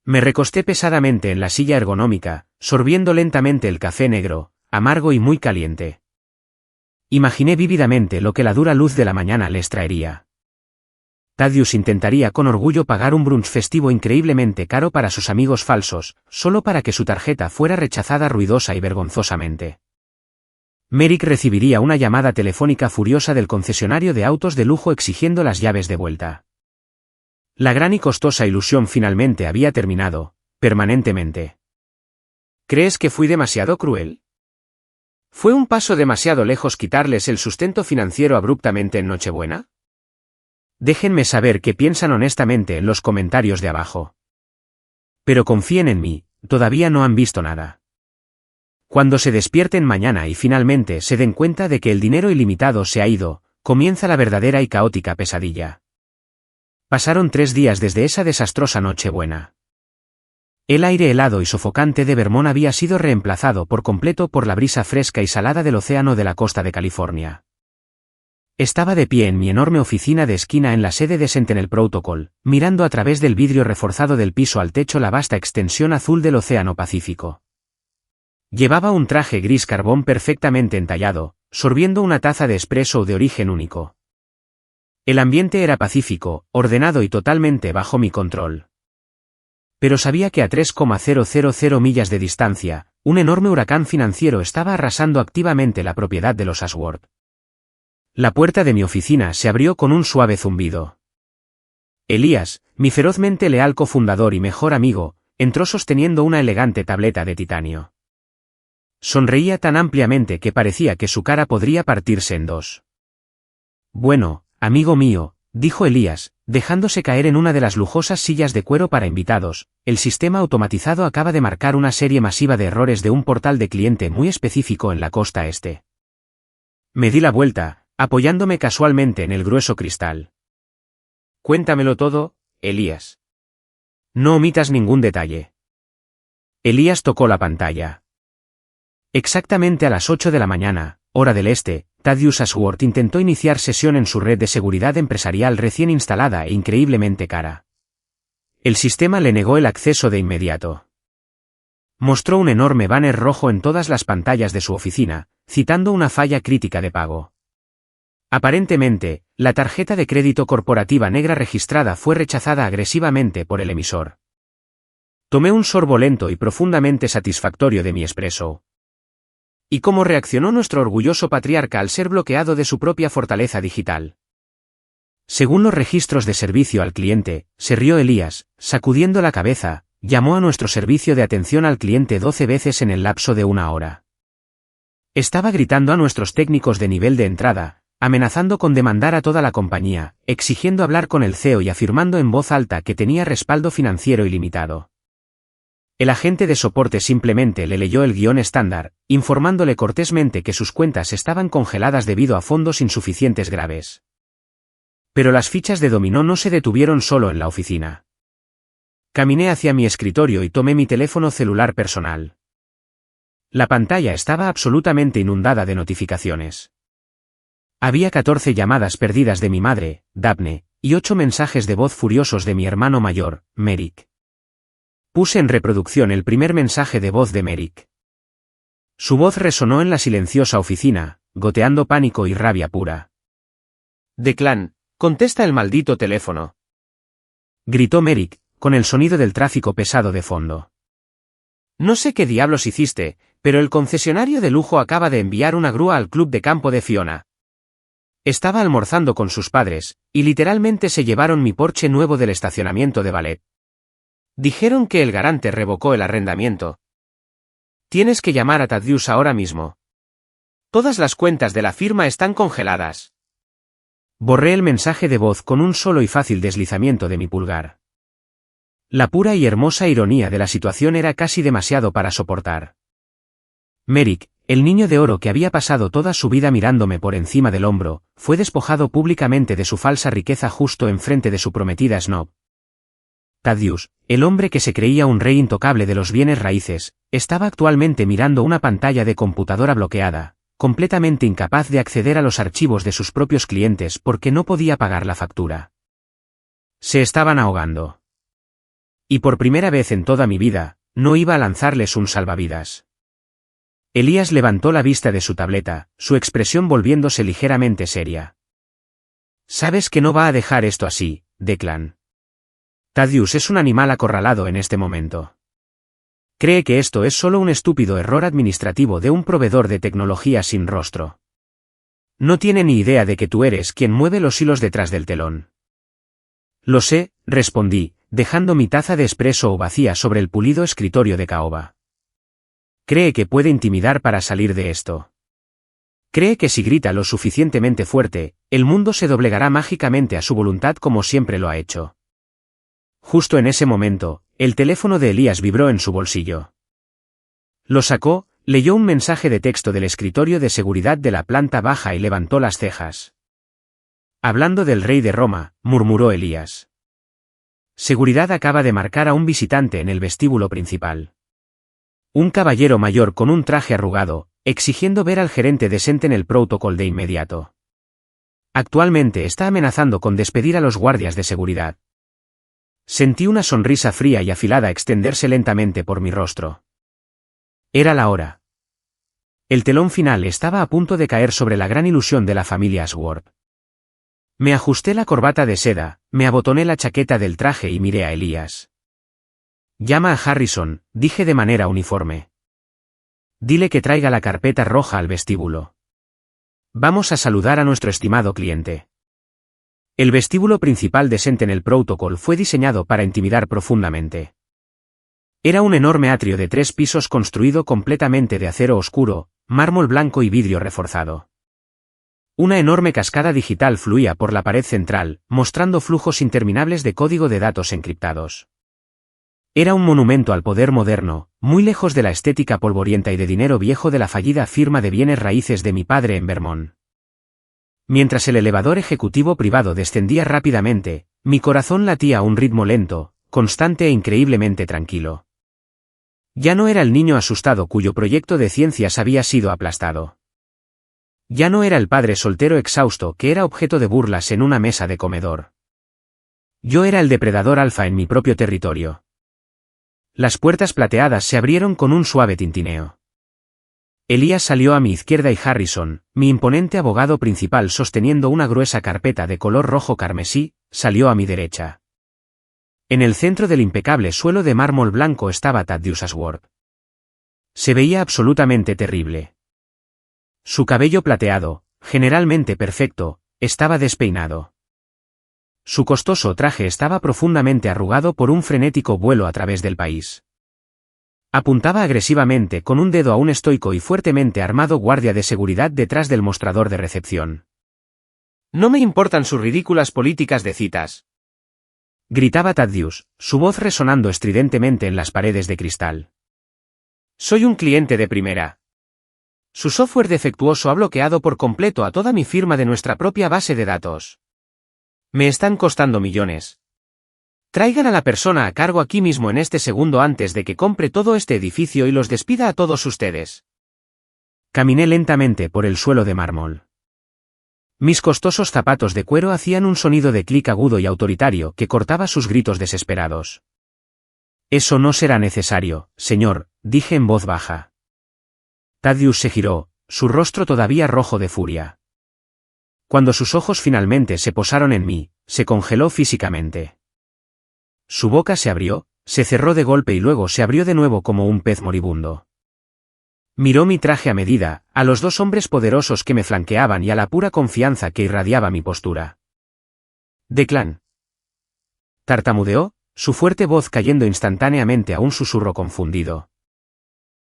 Me recosté pesadamente en la silla ergonómica, sorbiendo lentamente el café negro, amargo y muy caliente. Imaginé vívidamente lo que la dura luz de la mañana les traería. Thaddeus intentaría con orgullo pagar un brunch festivo increíblemente caro para sus amigos falsos, solo para que su tarjeta fuera rechazada ruidosa y vergonzosamente. Merrick recibiría una llamada telefónica furiosa del concesionario de autos de lujo exigiendo las llaves de vuelta. La gran y costosa ilusión finalmente había terminado, permanentemente. ¿Crees que fui demasiado cruel? ¿Fue un paso demasiado lejos quitarles el sustento financiero abruptamente en Nochebuena? Déjenme saber qué piensan honestamente en los comentarios de abajo. Pero confíen en mí, todavía no han visto nada. Cuando se despierten mañana y finalmente se den cuenta de que el dinero ilimitado se ha ido, comienza la verdadera y caótica pesadilla. Pasaron 3 días desde esa desastrosa Nochebuena. El aire helado y sofocante de Vermont había sido reemplazado por completo por la brisa fresca y salada del océano de la costa de California. Estaba de pie en mi enorme oficina de esquina en la sede de Sentinel Protocol, mirando a través del vidrio reforzado del piso al techo la vasta extensión azul del Océano Pacífico. Llevaba un traje gris carbón perfectamente entallado, sorbiendo una taza de espresso de origen único. El ambiente era pacífico, ordenado y totalmente bajo mi control. Pero sabía que a 3,000 millas de distancia, un enorme huracán financiero estaba arrasando activamente la propiedad de los Ashworth. La puerta de mi oficina se abrió con un suave zumbido. Elías, mi ferozmente leal cofundador y mejor amigo, entró sosteniendo una elegante tableta de titanio. Sonreía tan ampliamente que parecía que su cara podría partirse en dos. Bueno, amigo mío, dijo Elías, dejándose caer en una de las lujosas sillas de cuero para invitados, el sistema automatizado acaba de marcar una serie masiva de errores de un portal de cliente muy específico en la costa este. Me di la vuelta, apoyándome casualmente en el grueso cristal. Cuéntamelo todo, Elías. No omitas ningún detalle. Elías tocó la pantalla. Exactamente a las 8 de la mañana, hora del este, Thaddeus Ashworth intentó iniciar sesión en su red de seguridad empresarial recién instalada e increíblemente cara. El sistema le negó el acceso de inmediato. Mostró un enorme banner rojo en todas las pantallas de su oficina, citando una falla crítica de pago. Aparentemente, la tarjeta de crédito corporativa negra registrada fue rechazada agresivamente por el emisor. Tomé un sorbo lento y profundamente satisfactorio de mi espresso. ¿Y cómo reaccionó nuestro orgulloso patriarca al ser bloqueado de su propia fortaleza digital? Según los registros de servicio al cliente, se rió Elías, sacudiendo la cabeza, llamó a nuestro servicio de atención al cliente 12 veces en el lapso de una hora. Estaba gritando a nuestros técnicos de nivel de entrada, amenazando con demandar a toda la compañía, exigiendo hablar con el CEO y afirmando en voz alta que tenía respaldo financiero ilimitado. El agente de soporte simplemente le leyó el guión estándar, informándole cortésmente que sus cuentas estaban congeladas debido a fondos insuficientes graves. Pero las fichas de dominó no se detuvieron solo en la oficina. Caminé hacia mi escritorio y tomé mi teléfono celular personal. La pantalla estaba absolutamente inundada de notificaciones. Había 14 llamadas perdidas de mi madre, Daphne, y 8 mensajes de voz furiosos de mi hermano mayor, Merrick. Puse en reproducción el primer mensaje de voz de Merrick. Su voz resonó en la silenciosa oficina, goteando pánico y rabia pura. «Declan, contesta el maldito teléfono», gritó Merrick, con el sonido del tráfico pesado de fondo. «No sé qué diablos hiciste, pero el concesionario de lujo acaba de enviar una grúa al club de campo de Fiona. Estaba almorzando con sus padres, y literalmente se llevaron mi Porsche nuevo del estacionamiento de ballet. Dijeron que el garante revocó el arrendamiento. Tienes que llamar a Thaddeus ahora mismo. Todas las cuentas de la firma están congeladas». Borré el mensaje de voz con un solo y fácil deslizamiento de mi pulgar. La pura y hermosa ironía de la situación era casi demasiado para soportar. Merrick, el niño de oro que había pasado toda su vida mirándome por encima del hombro, fue despojado públicamente de su falsa riqueza justo enfrente de su prometida Snob. Thaddeus, el hombre que se creía un rey intocable de los bienes raíces, estaba actualmente mirando una pantalla de computadora bloqueada, completamente incapaz de acceder a los archivos de sus propios clientes porque no podía pagar la factura. Se estaban ahogando. Y por primera vez en toda mi vida, no iba a lanzarles un salvavidas. Elías levantó la vista de su tableta, su expresión volviéndose ligeramente seria. «Sabes que no va a dejar esto así, Declan. Thaddeus es un animal acorralado en este momento. Cree que esto es solo un estúpido error administrativo de un proveedor de tecnología sin rostro. No tiene ni idea de que tú eres quien mueve los hilos detrás del telón». «Lo sé», respondí, dejando mi taza de espresso vacía sobre el pulido escritorio de caoba. «Cree que puede intimidar para salir de esto. Cree que si grita lo suficientemente fuerte, el mundo se doblegará mágicamente a su voluntad como siempre lo ha hecho». Justo en ese momento, el teléfono de Elías vibró en su bolsillo. Lo sacó, leyó un mensaje de texto del escritorio de seguridad de la planta baja y levantó las cejas. «Hablando del rey de Roma», murmuró Elías. «Seguridad acaba de marcar a un visitante en el vestíbulo principal. Un caballero mayor con un traje arrugado, exigiendo ver al gerente de Sentinel Protocol de inmediato. Actualmente está amenazando con despedir a los guardias de seguridad». Sentí una sonrisa fría y afilada extenderse lentamente por mi rostro. Era la hora. El telón final estaba a punto de caer sobre la gran ilusión de la familia Ashworth. Me ajusté la corbata de seda, me abotoné la chaqueta del traje y miré a Elías. «Llama a Harrison», dije de manera uniforme. «Dile que traiga la carpeta roja al vestíbulo. Vamos a saludar a nuestro estimado cliente». El vestíbulo principal de Sentinel Protocol fue diseñado para intimidar profundamente. Era un enorme atrio de 3 pisos construido completamente de acero oscuro, mármol blanco y vidrio reforzado. Una enorme cascada digital fluía por la pared central, mostrando flujos interminables de código de datos encriptados. Era un monumento al poder moderno, muy lejos de la estética polvorienta y de dinero viejo de la fallida firma de bienes raíces de mi padre en Vermont. Mientras el elevador ejecutivo privado descendía rápidamente, mi corazón latía a un ritmo lento, constante e increíblemente tranquilo. Ya no era el niño asustado cuyo proyecto de ciencias había sido aplastado. Ya no era el padre soltero exhausto que era objeto de burlas en una mesa de comedor. Yo era el depredador alfa en mi propio territorio. Las puertas plateadas se abrieron con un suave tintineo. Elías salió a mi izquierda y Harrison, mi imponente abogado principal sosteniendo una gruesa carpeta de color rojo carmesí, salió a mi derecha. En el centro del impecable suelo de mármol blanco estaba Thaddeus Ashworth. Se veía absolutamente terrible. Su cabello plateado, generalmente perfecto, estaba despeinado. Su costoso traje estaba profundamente arrugado por un frenético vuelo a través del país. Apuntaba agresivamente con un dedo a un estoico y fuertemente armado guardia de seguridad detrás del mostrador de recepción. «No me importan sus ridículas políticas de citas», gritaba Thaddeus, su voz resonando estridentemente en las paredes de cristal. «Soy un cliente de primera. Su software defectuoso ha bloqueado por completo a toda mi firma de nuestra propia base de datos. Me están costando millones. Traigan a la persona a cargo aquí mismo en este segundo antes de que compre todo este edificio y los despida a todos ustedes». Caminé lentamente por el suelo de mármol. Mis costosos zapatos de cuero hacían un sonido de clic agudo y autoritario que cortaba sus gritos desesperados. «Eso no será necesario, señor», dije en voz baja. Thaddeus se giró, su rostro todavía rojo de furia. Cuando sus ojos finalmente se posaron en mí, se congeló físicamente. Su boca se abrió, se cerró de golpe y luego se abrió de nuevo como un pez moribundo. Miró mi traje a medida, a los 2 hombres poderosos que me flanqueaban y a la pura confianza que irradiaba mi postura. «Declan», tartamudeó, su fuerte voz cayendo instantáneamente a un susurro confundido.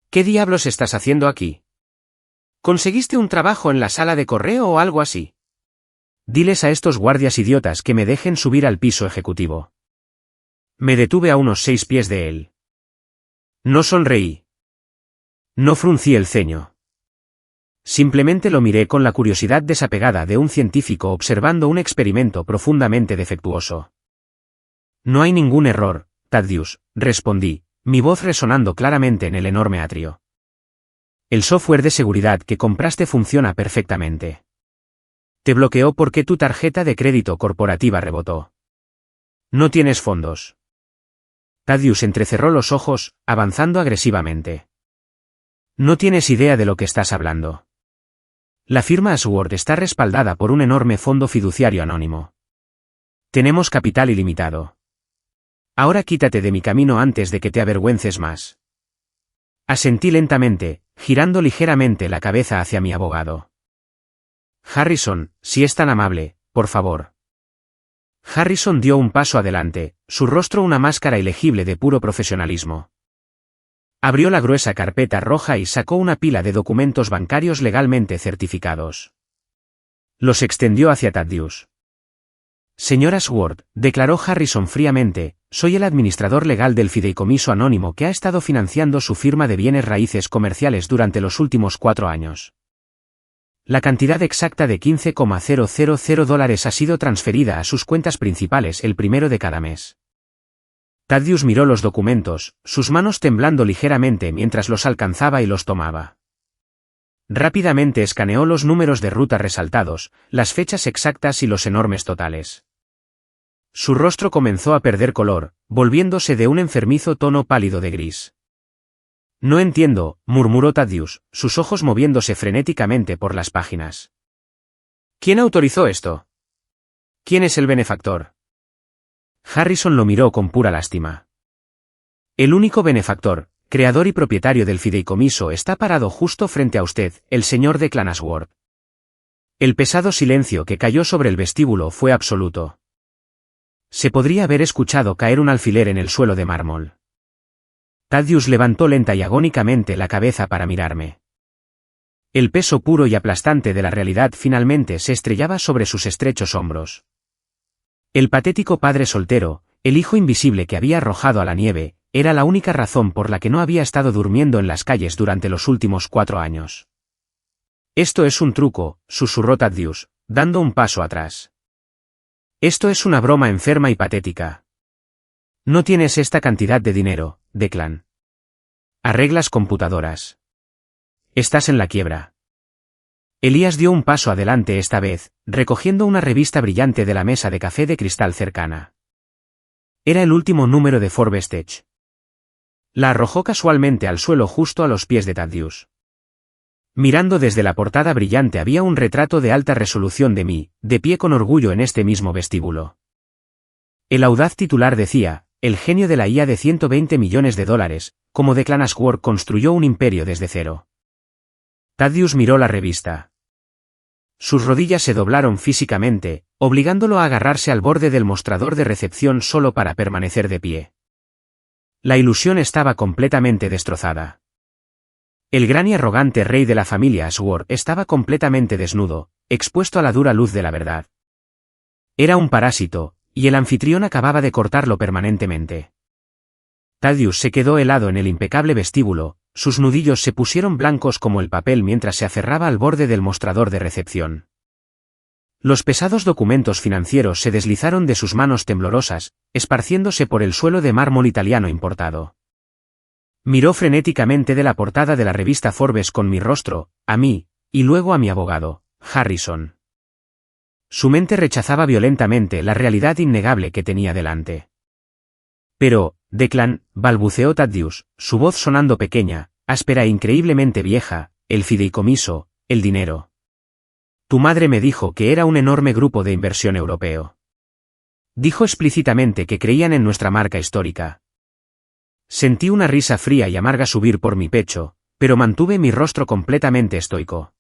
«¿Qué diablos estás haciendo aquí? ¿Conseguiste un trabajo en la sala de correo o algo así? Diles a estos guardias idiotas que me dejen subir al piso ejecutivo». Me detuve a unos 6 pies de él. No sonreí. No fruncí el ceño. Simplemente lo miré con la curiosidad desapegada de un científico observando un experimento profundamente defectuoso. «No hay ningún error, Thaddeus», respondí, mi voz resonando claramente en el enorme atrio. «El software de seguridad que compraste funciona perfectamente. Te bloqueó porque tu tarjeta de crédito corporativa rebotó. No tienes fondos». Thaddeus entrecerró los ojos, avanzando agresivamente. «No tienes idea de lo que estás hablando. La firma Ashworth está respaldada por un enorme fondo fiduciario anónimo. Tenemos capital ilimitado. Ahora quítate de mi camino antes de que te avergüences más». Asentí lentamente, girando ligeramente la cabeza hacia mi abogado. «Harrison, si es tan amable, por favor». Harrison dio un paso adelante, su rostro una máscara ilegible de puro profesionalismo. Abrió la gruesa carpeta roja y sacó una pila de documentos bancarios legalmente certificados. Los extendió hacia Thaddeus. «Señor Ashworth», declaró Harrison fríamente, «soy el administrador legal del fideicomiso anónimo que ha estado financiando su firma de bienes raíces comerciales durante los últimos 4 años. La cantidad exacta de $15,000 ha sido transferida a sus cuentas principales el 1 de cada mes». Thaddeus miró los documentos, sus manos temblando ligeramente mientras los alcanzaba y los tomaba. Rápidamente escaneó los números de ruta resaltados, las fechas exactas y los enormes totales. Su rostro comenzó a perder color, volviéndose de un enfermizo tono pálido de gris. «No entiendo», murmuró Thaddeus, sus ojos moviéndose frenéticamente por las páginas. «¿Quién autorizó esto? ¿Quién es el benefactor?» Harrison lo miró con pura lástima. «El único benefactor, creador y propietario del fideicomiso está parado justo frente a usted, el señor Declan Ashworth. El pesado silencio que cayó sobre el vestíbulo fue absoluto. Se podría haber escuchado caer un alfiler en el suelo de mármol. Thaddeus levantó lenta y agónicamente la cabeza para mirarme. El peso puro y aplastante de la realidad finalmente se estrellaba sobre sus estrechos hombros. El patético padre soltero, el hijo invisible que había arrojado a la nieve, era la única razón por la que no había estado durmiendo en las calles durante los últimos 4 años. Esto es un truco, susurró Thaddeus, dando un paso atrás. Esto es una broma enferma y patética. No tienes esta cantidad de dinero, Declan. Arreglas computadoras. Estás en la quiebra. Elías dio un paso adelante esta vez, recogiendo una revista brillante de la mesa de café de cristal cercana. Era el último número de Forbes Tech. La arrojó casualmente al suelo justo a los pies de Thaddeus. Mirando desde la portada brillante había un retrato de alta resolución de mí, de pie con orgullo en este mismo vestíbulo. El audaz titular decía, el genio de la IA de 120 millones de dólares, como Declan Ashworth construyó un imperio desde cero. Thaddeus miró la revista. Sus rodillas se doblaron físicamente, obligándolo a agarrarse al borde del mostrador de recepción solo para permanecer de pie. La ilusión estaba completamente destrozada. El gran y arrogante rey de la familia Ashworth estaba completamente desnudo, expuesto a la dura luz de la verdad. Era un parásito, y el anfitrión acababa de cortarlo permanentemente. Thaddeus se quedó helado en el impecable vestíbulo, sus nudillos se pusieron blancos como el papel mientras se aferraba al borde del mostrador de recepción. Los pesados documentos financieros se deslizaron de sus manos temblorosas, esparciéndose por el suelo de mármol italiano importado. Miró frenéticamente de la portada de la revista Forbes con mi rostro, a mí, y luego a mi abogado, Harrison. Su mente rechazaba violentamente la realidad innegable que tenía delante. Pero, Declan, balbuceó Thaddeus, su voz sonando pequeña, áspera e increíblemente vieja, el fideicomiso, el dinero. Tu madre me dijo que era un enorme grupo de inversión europeo. Dijo explícitamente que creían en nuestra marca histórica. Sentí una risa fría y amarga subir por mi pecho, pero mantuve mi rostro completamente estoico.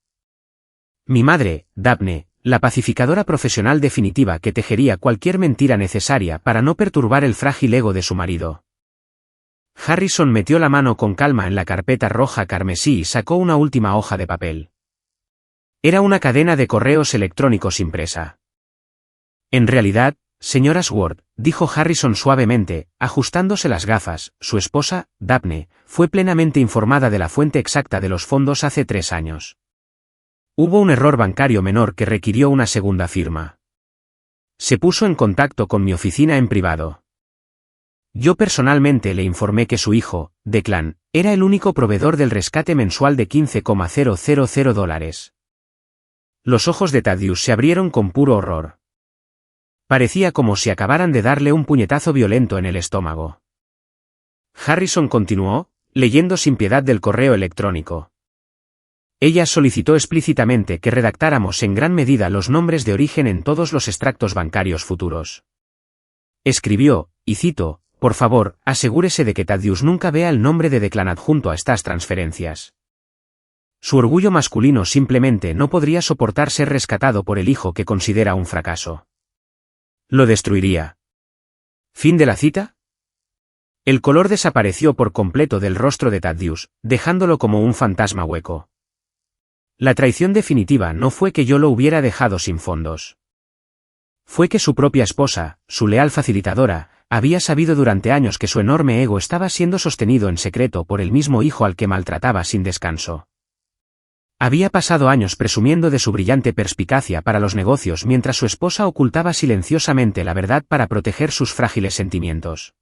Mi madre, Daphne, la pacificadora profesional definitiva que tejería cualquier mentira necesaria para no perturbar el frágil ego de su marido. Harrison metió la mano con calma en la carpeta roja carmesí y sacó una última hoja de papel. Era una cadena de correos electrónicos impresa. En realidad, señor Ashworth, dijo Harrison suavemente, ajustándose las gafas, su esposa, Daphne, fue plenamente informada de la fuente exacta de los fondos hace 3 años. Hubo un error bancario menor que requirió una segunda firma. Se puso en contacto con mi oficina en privado. Yo personalmente le informé que su hijo, Declan, era el único proveedor del rescate mensual de $15,000. Los ojos de Thaddeus se abrieron con puro horror. Parecía como si acabaran de darle un puñetazo violento en el estómago. Harrison continuó, leyendo sin piedad del correo electrónico. Ella solicitó explícitamente que redactáramos en gran medida los nombres de origen en todos los extractos bancarios futuros. Escribió, y cito, por favor, asegúrese de que Thaddeus nunca vea el nombre de Declan adjunto a estas transferencias. Su orgullo masculino simplemente no podría soportar ser rescatado por el hijo que considera un fracaso. Lo destruiría. ¿Fin de la cita? El color desapareció por completo del rostro de Thaddeus, dejándolo como un fantasma hueco. La traición definitiva no fue que yo lo hubiera dejado sin fondos. Fue que su propia esposa, su leal facilitadora, había sabido durante años que su enorme ego estaba siendo sostenido en secreto por el mismo hijo al que maltrataba sin descanso. Había pasado años presumiendo de su brillante perspicacia para los negocios mientras su esposa ocultaba silenciosamente la verdad para proteger sus frágiles sentimientos.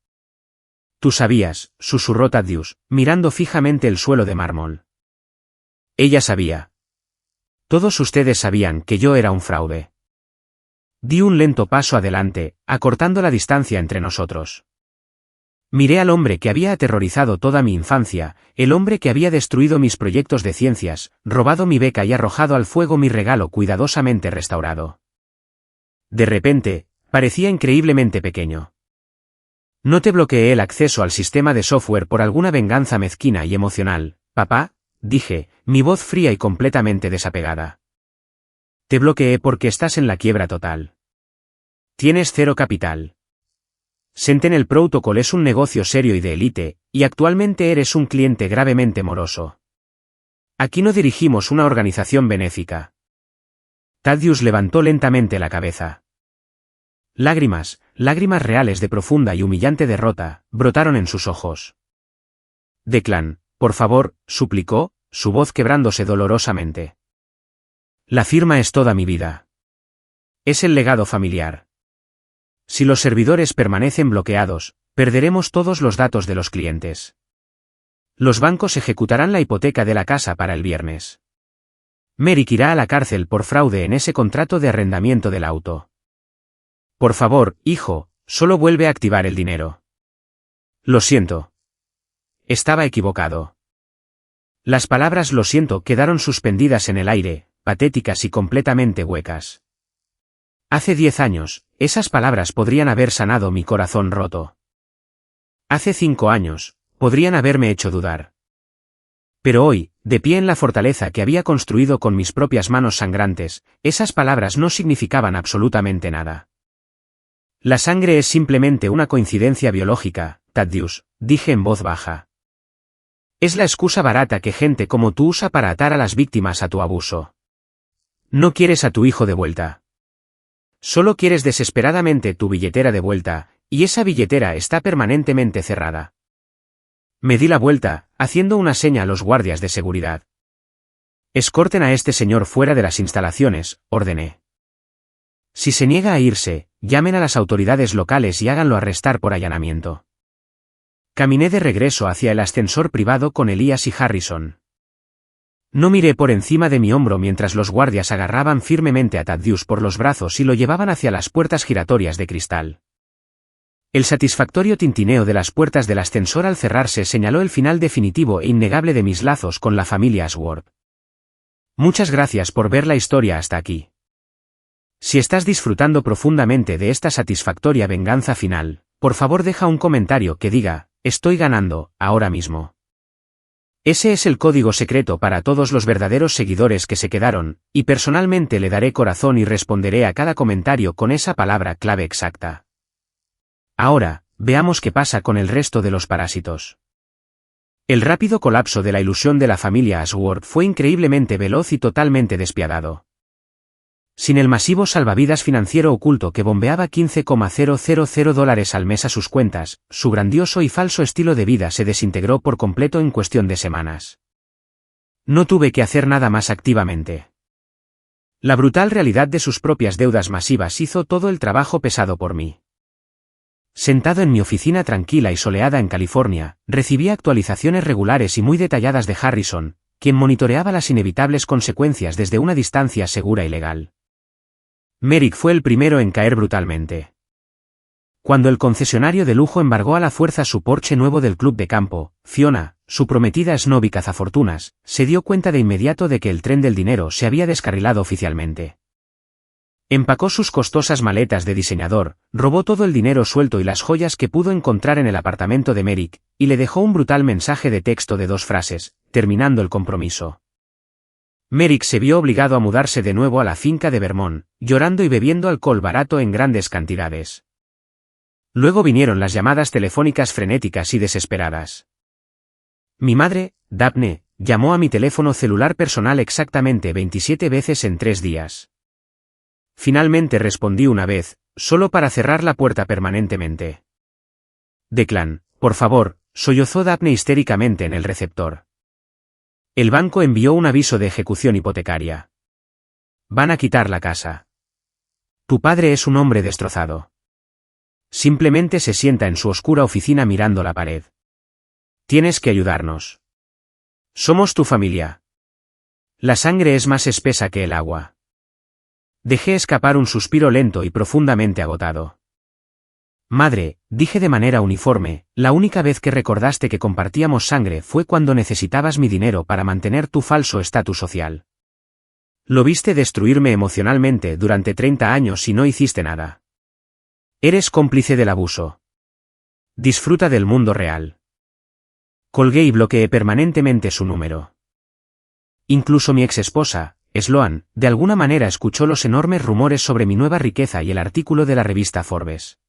Tú sabías, susurró Thaddeus, mirando fijamente el suelo de mármol. Ella sabía. Todos ustedes sabían que yo era un fraude. Di un lento paso adelante, acortando la distancia entre nosotros. Miré al hombre que había aterrorizado toda mi infancia, el hombre que había destruido mis proyectos de ciencias, robado mi beca y arrojado al fuego mi regalo cuidadosamente restaurado. De repente, parecía increíblemente pequeño. No te bloqueé el acceso al sistema de software por alguna venganza mezquina y emocional, papá, dije, mi voz fría y completamente desapegada. Te bloqueé porque estás en la quiebra total. Tienes cero capital. Sentinel Protocol es un negocio serio y de élite, y actualmente eres un cliente gravemente moroso. Aquí no dirigimos una organización benéfica. Thaddeus levantó lentamente la cabeza. Lágrimas reales de profunda y humillante derrota, brotaron en sus ojos. Declan, por favor, suplicó, su voz quebrándose dolorosamente. La firma es toda mi vida. Es el legado familiar. Si los servidores permanecen bloqueados, perderemos todos los datos de los clientes. Los bancos ejecutarán la hipoteca de la casa para el viernes. Merrick irá a la cárcel por fraude en ese contrato de arrendamiento del auto. Por favor, hijo, solo vuelve a activar el dinero. Lo siento. Estaba equivocado. Las palabras lo siento quedaron suspendidas en el aire, patéticas y completamente huecas. Hace 10 años, esas palabras podrían haber sanado mi corazón roto. Hace 5 años, podrían haberme hecho dudar. Pero hoy, de pie en la fortaleza que había construido con mis propias manos sangrantes, esas palabras no significaban absolutamente nada. La sangre es simplemente una coincidencia biológica, Thaddeus, dije en voz baja. Es la excusa barata que gente como tú usa para atar a las víctimas a tu abuso. No quieres a tu hijo de vuelta. Solo quieres desesperadamente tu billetera de vuelta, y esa billetera está permanentemente cerrada. Me di la vuelta, haciendo una seña a los guardias de seguridad. Escorten a este señor fuera de las instalaciones, ordené. Si se niega a irse, llamen a las autoridades locales y háganlo arrestar por allanamiento. Caminé de regreso hacia el ascensor privado con Elías y Harrison. No miré por encima de mi hombro mientras los guardias agarraban firmemente a Thaddeus por los brazos y lo llevaban hacia las puertas giratorias de cristal. El satisfactorio tintineo de las puertas del ascensor al cerrarse señaló el final definitivo e innegable de mis lazos con la familia Ashworth. Muchas gracias por ver la historia hasta aquí. Si estás disfrutando profundamente de esta satisfactoria venganza final, por favor deja un comentario que diga, estoy ganando, ahora mismo. Ese es el código secreto para todos los verdaderos seguidores que se quedaron, y personalmente le daré corazón y responderé a cada comentario con esa palabra clave exacta. Ahora, veamos qué pasa con el resto de los parásitos. El rápido colapso de la ilusión de la familia Ashworth fue increíblemente veloz y totalmente despiadado. Sin el masivo salvavidas financiero oculto que bombeaba $15,000 al mes a sus cuentas, su grandioso y falso estilo de vida se desintegró por completo en cuestión de semanas. No tuve que hacer nada más activamente. La brutal realidad de sus propias deudas masivas hizo todo el trabajo pesado por mí. Sentado en mi oficina tranquila y soleada en California, recibí actualizaciones regulares y muy detalladas de Harrison, quien monitoreaba las inevitables consecuencias desde una distancia segura y legal. Merrick fue el primero en caer brutalmente. Cuando el concesionario de lujo embargó a la fuerza su Porsche nuevo del club de campo, Fiona, su prometida snob y cazafortunas, se dio cuenta de inmediato de que el tren del dinero se había descarrilado oficialmente. Empacó sus costosas maletas de diseñador, robó todo el dinero suelto y las joyas que pudo encontrar en el apartamento de Merrick, y le dejó un brutal mensaje de texto de 2 frases, terminando el compromiso. Merrick se vio obligado a mudarse de nuevo a la finca de Vermont, llorando y bebiendo alcohol barato en grandes cantidades. Luego vinieron las llamadas telefónicas frenéticas y desesperadas. Mi madre, Daphne, llamó a mi teléfono celular personal exactamente 27 veces en 3 días. Finalmente respondí una vez, solo para cerrar la puerta permanentemente. Declan, por favor, sollozó Daphne histéricamente en el receptor. El banco envió un aviso de ejecución hipotecaria. Van a quitar la casa. Tu padre es un hombre destrozado. Simplemente se sienta en su oscura oficina mirando la pared. Tienes que ayudarnos. Somos tu familia. La sangre es más espesa que el agua. Dejé escapar un suspiro lento y profundamente agotado. Madre, dije de manera uniforme, la única vez que recordaste que compartíamos sangre fue cuando necesitabas mi dinero para mantener tu falso estatus social. Lo viste destruirme emocionalmente durante 30 años y no hiciste nada. Eres cómplice del abuso. Disfruta del mundo real. Colgué y bloqueé permanentemente su número. Incluso mi exesposa, Sloan, de alguna manera escuchó los enormes rumores sobre mi nueva riqueza y el artículo de la revista Forbes.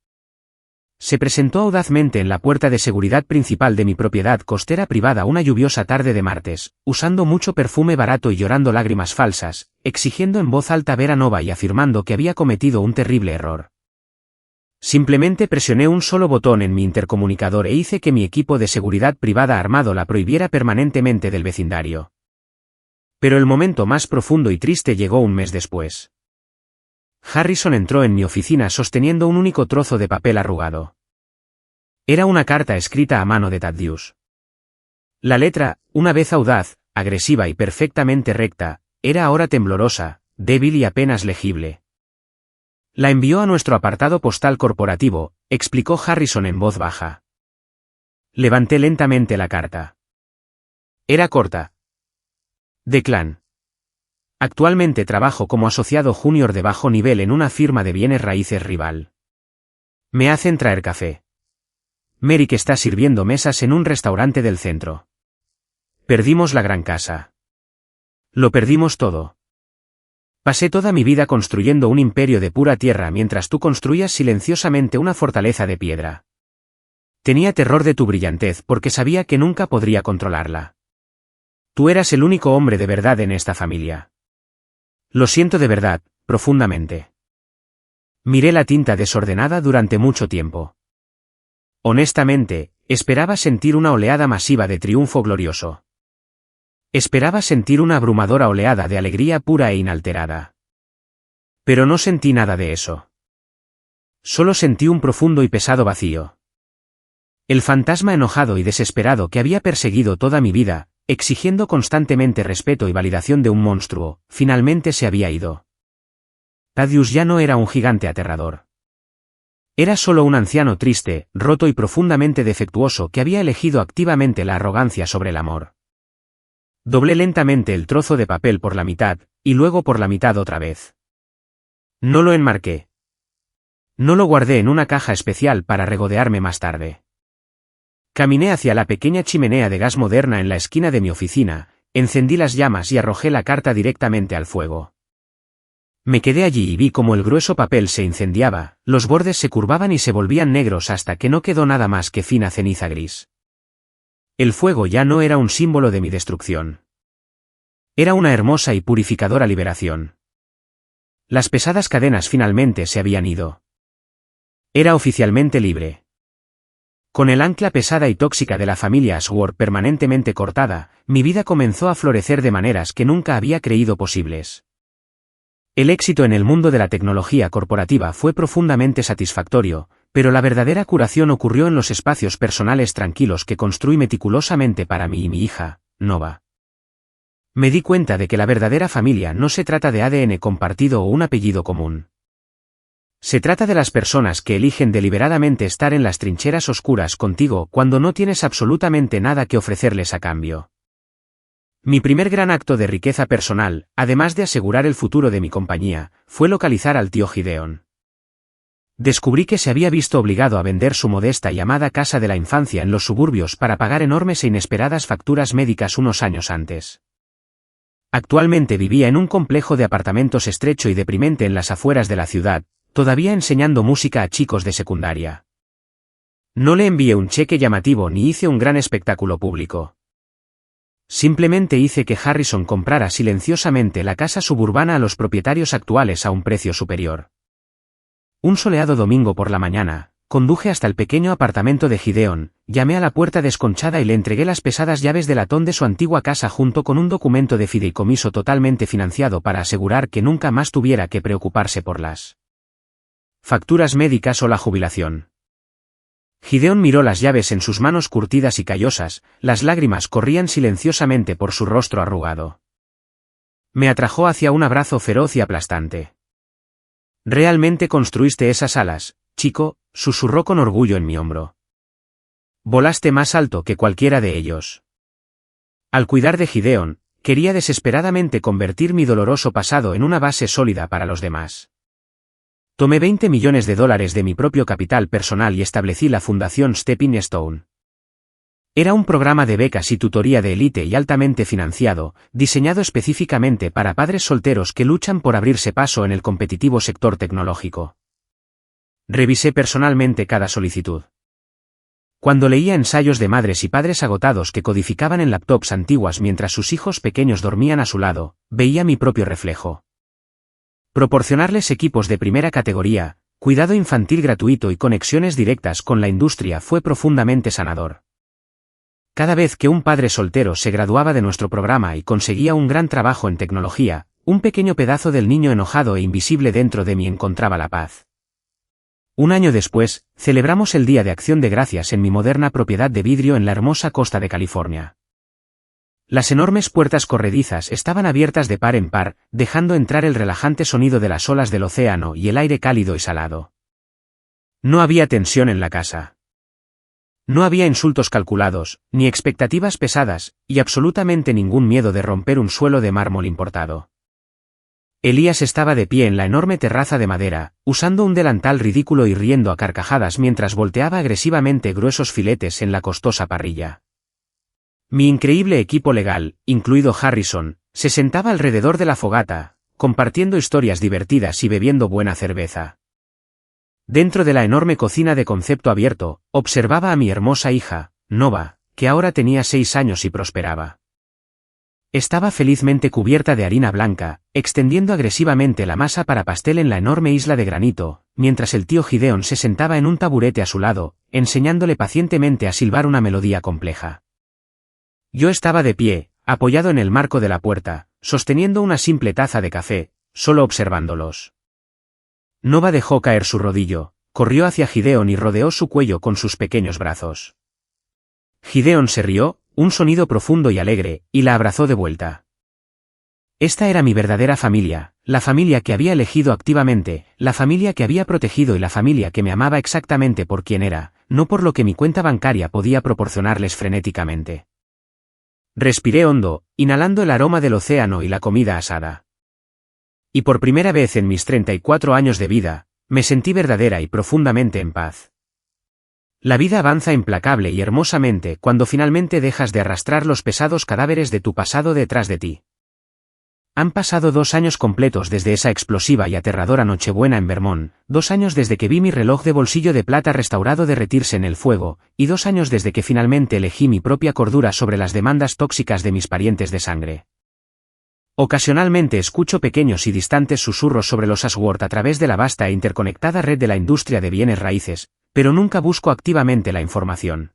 Se presentó audazmente en la puerta de seguridad principal de mi propiedad costera privada una lluviosa tarde de martes, usando mucho perfume barato y llorando lágrimas falsas, exigiendo en voz alta ver a Nova y afirmando que había cometido un terrible error. Simplemente presioné un solo botón en mi intercomunicador e hice que mi equipo de seguridad privada armado la prohibiera permanentemente del vecindario. Pero el momento más profundo y triste llegó un mes después. Harrison entró en mi oficina sosteniendo un único trozo de papel arrugado. Era una carta escrita a mano de Thaddeus. La letra, una vez audaz, agresiva y perfectamente recta, era ahora temblorosa, débil y apenas legible. La envió a nuestro apartado postal corporativo, explicó Harrison en voz baja. Levanté lentamente la carta. Era corta. Declan. Actualmente trabajo como asociado junior de bajo nivel en una firma de bienes raíces rival. Me hacen traer café. Merrick está sirviendo mesas en un restaurante del centro. Perdimos la gran casa. Lo perdimos todo. Pasé toda mi vida construyendo un imperio de pura tierra mientras tú construías silenciosamente una fortaleza de piedra. Tenía terror de tu brillantez porque sabía que nunca podría controlarla. Tú eras el único hombre de verdad en esta familia. Lo siento de verdad, profundamente. Miré la tinta desordenada durante mucho tiempo. Honestamente, esperaba sentir una oleada masiva de triunfo glorioso. Esperaba sentir una abrumadora oleada de alegría pura e inalterada. Pero no sentí nada de eso. Solo sentí un profundo y pesado vacío. El fantasma enojado y desesperado que había perseguido toda mi vida, exigiendo constantemente respeto y validación de un monstruo, finalmente se había ido. Thaddeus ya no era un gigante aterrador. Era solo un anciano triste, roto y profundamente defectuoso que había elegido activamente la arrogancia sobre el amor. Doblé lentamente el trozo de papel por la mitad, y luego por la mitad otra vez. No lo enmarqué. No lo guardé en una caja especial para regodearme más tarde. Caminé hacia la pequeña chimenea de gas moderna en la esquina de mi oficina, encendí las llamas y arrojé la carta directamente al fuego. Me quedé allí y vi cómo el grueso papel se incendiaba, los bordes se curvaban y se volvían negros hasta que no quedó nada más que fina ceniza gris. El fuego ya no era un símbolo de mi destrucción. Era una hermosa y purificadora liberación. Las pesadas cadenas finalmente se habían ido. Era oficialmente libre. Con el ancla pesada y tóxica de la familia Ashworth permanentemente cortada, mi vida comenzó a florecer de maneras que nunca había creído posibles. El éxito en el mundo de la tecnología corporativa fue profundamente satisfactorio, pero la verdadera curación ocurrió en los espacios personales tranquilos que construí meticulosamente para mí y mi hija, Nova. Me di cuenta de que la verdadera familia no se trata de ADN compartido o un apellido común. Se trata de las personas que eligen deliberadamente estar en las trincheras oscuras contigo cuando no tienes absolutamente nada que ofrecerles a cambio. Mi primer gran acto de riqueza personal, además de asegurar el futuro de mi compañía, fue localizar al tío Gideon. Descubrí que se había visto obligado a vender su modesta y amada casa de la infancia en los suburbios para pagar enormes e inesperadas facturas médicas unos años antes. Actualmente vivía en un complejo de apartamentos estrecho y deprimente en las afueras de la ciudad, todavía enseñando música a chicos de secundaria. No le envié un cheque llamativo ni hice un gran espectáculo público. Simplemente hice que Harrison comprara silenciosamente la casa suburbana a los propietarios actuales a un precio superior. Un soleado domingo por la mañana, conduje hasta el pequeño apartamento de Gideon, llamé a la puerta desconchada y le entregué las pesadas llaves de latón de su antigua casa junto con un documento de fideicomiso totalmente financiado para asegurar que nunca más tuviera que preocuparse por las facturas médicas o la jubilación. Gideon miró las llaves en sus manos curtidas y callosas, las lágrimas corrían silenciosamente por su rostro arrugado. Me atrajo hacia un abrazo feroz y aplastante. «Realmente construiste esas alas, chico», susurró con orgullo en mi hombro. «Volaste más alto que cualquiera de ellos». Al cuidar de Gideon, quería desesperadamente convertir mi doloroso pasado en una base sólida para los demás. Tomé $20 millones de mi propio capital personal y establecí la Fundación Stepping Stone. Era un programa de becas y tutoría de élite y altamente financiado, diseñado específicamente para padres solteros que luchan por abrirse paso en el competitivo sector tecnológico. Revisé personalmente cada solicitud. Cuando leía ensayos de madres y padres agotados que codificaban en laptops antiguas mientras sus hijos pequeños dormían a su lado, veía mi propio reflejo. Proporcionarles equipos de primera categoría, cuidado infantil gratuito y conexiones directas con la industria fue profundamente sanador. Cada vez que un padre soltero se graduaba de nuestro programa y conseguía un gran trabajo en tecnología, un pequeño pedazo del niño enojado e invisible dentro de mí encontraba la paz. Un año después, celebramos el Día de Acción de Gracias en mi moderna propiedad de vidrio en la hermosa costa de California. Las enormes puertas corredizas estaban abiertas de par en par, dejando entrar el relajante sonido de las olas del océano y el aire cálido y salado. No había tensión en la casa. No había insultos calculados, ni expectativas pesadas, y absolutamente ningún miedo de romper un suelo de mármol importado. Elías estaba de pie en la enorme terraza de madera, usando un delantal ridículo y riendo a carcajadas mientras volteaba agresivamente gruesos filetes en la costosa parrilla. Mi increíble equipo legal, incluido Harrison, se sentaba alrededor de la fogata, compartiendo historias divertidas y bebiendo buena cerveza. Dentro de la enorme cocina de concepto abierto, observaba a mi hermosa hija, Nova, que ahora tenía 6 años y prosperaba. Estaba felizmente cubierta de harina blanca, extendiendo agresivamente la masa para pastel en la enorme isla de granito, mientras el tío Gideon se sentaba en un taburete a su lado, enseñándole pacientemente a silbar una melodía compleja. Yo estaba de pie, apoyado en el marco de la puerta, sosteniendo una simple taza de café, solo observándolos. Nova dejó caer su rodillo, corrió hacia Gideon y rodeó su cuello con sus pequeños brazos. Gideon se rió, un sonido profundo y alegre, y la abrazó de vuelta. Esta era mi verdadera familia, la familia que había elegido activamente, la familia que había protegido y la familia que me amaba exactamente por quien era, no por lo que mi cuenta bancaria podía proporcionarles frenéticamente. Respiré hondo, inhalando el aroma del océano y la comida asada. Y por primera vez en mis 34 años de vida, me sentí verdadera y profundamente en paz. La vida avanza implacable y hermosamente cuando finalmente dejas de arrastrar los pesados cadáveres de tu pasado detrás de ti. Han pasado 2 años completos desde esa explosiva y aterradora Nochebuena en Vermont, 2 años desde que vi mi reloj de bolsillo de plata restaurado derretirse en el fuego, y 2 años desde que finalmente elegí mi propia cordura sobre las demandas tóxicas de mis parientes de sangre. Ocasionalmente escucho pequeños y distantes susurros sobre los Ashworth a través de la vasta e interconectada red de la industria de bienes raíces, pero nunca busco activamente la información.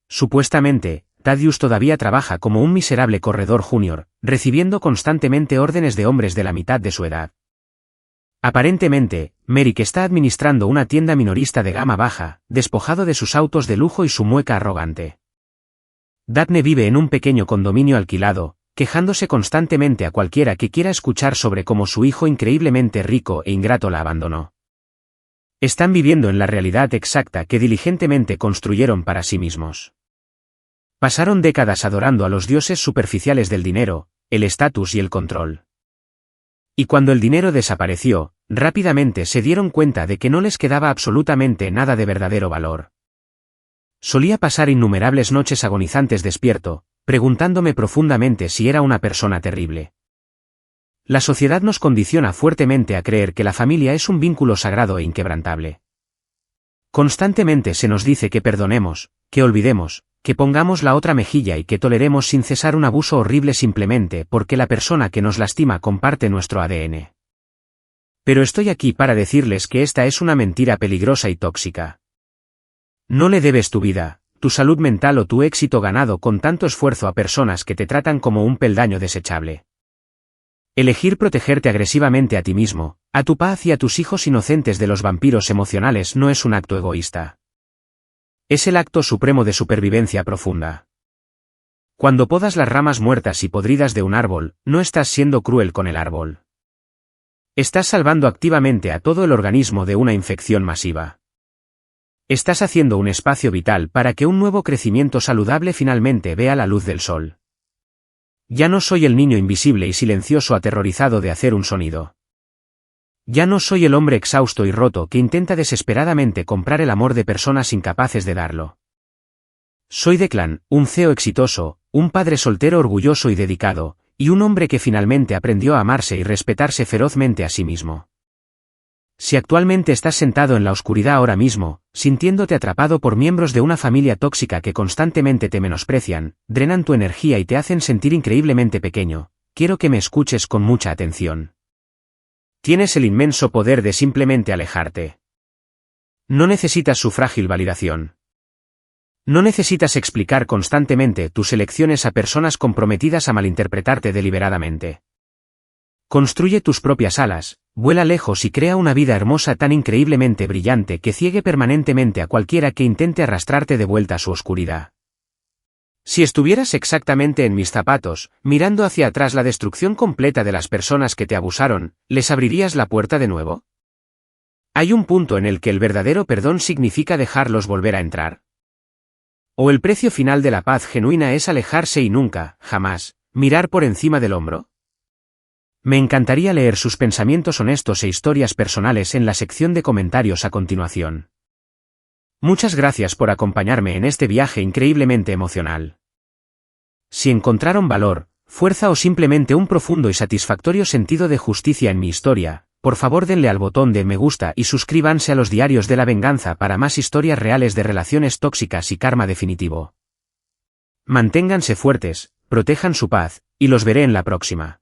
Supuestamente, Thaddeus todavía trabaja como un miserable corredor junior, recibiendo constantemente órdenes de hombres de la mitad de su edad. Aparentemente, Merrick está administrando una tienda minorista de gama baja, despojado de sus autos de lujo y su mueca arrogante. Daphne vive en un pequeño condominio alquilado, quejándose constantemente a cualquiera que quiera escuchar sobre cómo su hijo increíblemente rico e ingrato la abandonó. Están viviendo en la realidad exacta que diligentemente construyeron para sí mismos. Pasaron décadas adorando a los dioses superficiales del dinero, el estatus y el control. Y cuando el dinero desapareció, rápidamente se dieron cuenta de que no les quedaba absolutamente nada de verdadero valor. Solía pasar innumerables noches agonizantes despierto, preguntándome profundamente si era una persona terrible. La sociedad nos condiciona fuertemente a creer que la familia es un vínculo sagrado e inquebrantable. Constantemente se nos dice que perdonemos, que olvidemos, que pongamos la otra mejilla y que toleremos sin cesar un abuso horrible simplemente porque la persona que nos lastima comparte nuestro ADN. Pero estoy aquí para decirles que esta es una mentira peligrosa y tóxica. No le debes tu vida, tu salud mental o tu éxito ganado con tanto esfuerzo a personas que te tratan como un peldaño desechable. Elegir protegerte agresivamente a ti mismo, a tu paz y a tus hijos inocentes de los vampiros emocionales no es un acto egoísta. Es el acto supremo de supervivencia profunda. Cuando podas las ramas muertas y podridas de un árbol, no estás siendo cruel con el árbol. Estás salvando activamente a todo el organismo de una infección masiva. Estás haciendo un espacio vital para que un nuevo crecimiento saludable finalmente vea la luz del sol. Ya no soy el niño invisible y silencioso aterrorizado de hacer un sonido. Ya no soy el hombre exhausto y roto que intenta desesperadamente comprar el amor de personas incapaces de darlo. Soy Declan, un CEO exitoso, un padre soltero orgulloso y dedicado, y un hombre que finalmente aprendió a amarse y respetarse ferozmente a sí mismo. Si actualmente estás sentado en la oscuridad ahora mismo, sintiéndote atrapado por miembros de una familia tóxica que constantemente te menosprecian, drenan tu energía y te hacen sentir increíblemente pequeño, quiero que me escuches con mucha atención. Tienes el inmenso poder de simplemente alejarte. No necesitas su frágil validación. No necesitas explicar constantemente tus elecciones a personas comprometidas a malinterpretarte deliberadamente. Construye tus propias alas, vuela lejos y crea una vida hermosa tan increíblemente brillante que ciegue permanentemente a cualquiera que intente arrastrarte de vuelta a su oscuridad. Si estuvieras exactamente en mis zapatos, mirando hacia atrás la destrucción completa de las personas que te abusaron, ¿les abrirías la puerta de nuevo? Hay un punto en el que el verdadero perdón significa dejarlos volver a entrar. ¿O el precio final de la paz genuina es alejarse y nunca, jamás, mirar por encima del hombro? Me encantaría leer sus pensamientos honestos e historias personales en la sección de comentarios a continuación. Muchas gracias por acompañarme en este viaje increíblemente emocional. Si encontraron valor, fuerza o simplemente un profundo y satisfactorio sentido de justicia en mi historia, por favor denle al botón de me gusta y suscríbanse a los Diarios de la Venganza para más historias reales de relaciones tóxicas y karma definitivo. Manténganse fuertes, protejan su paz, y los veré en la próxima.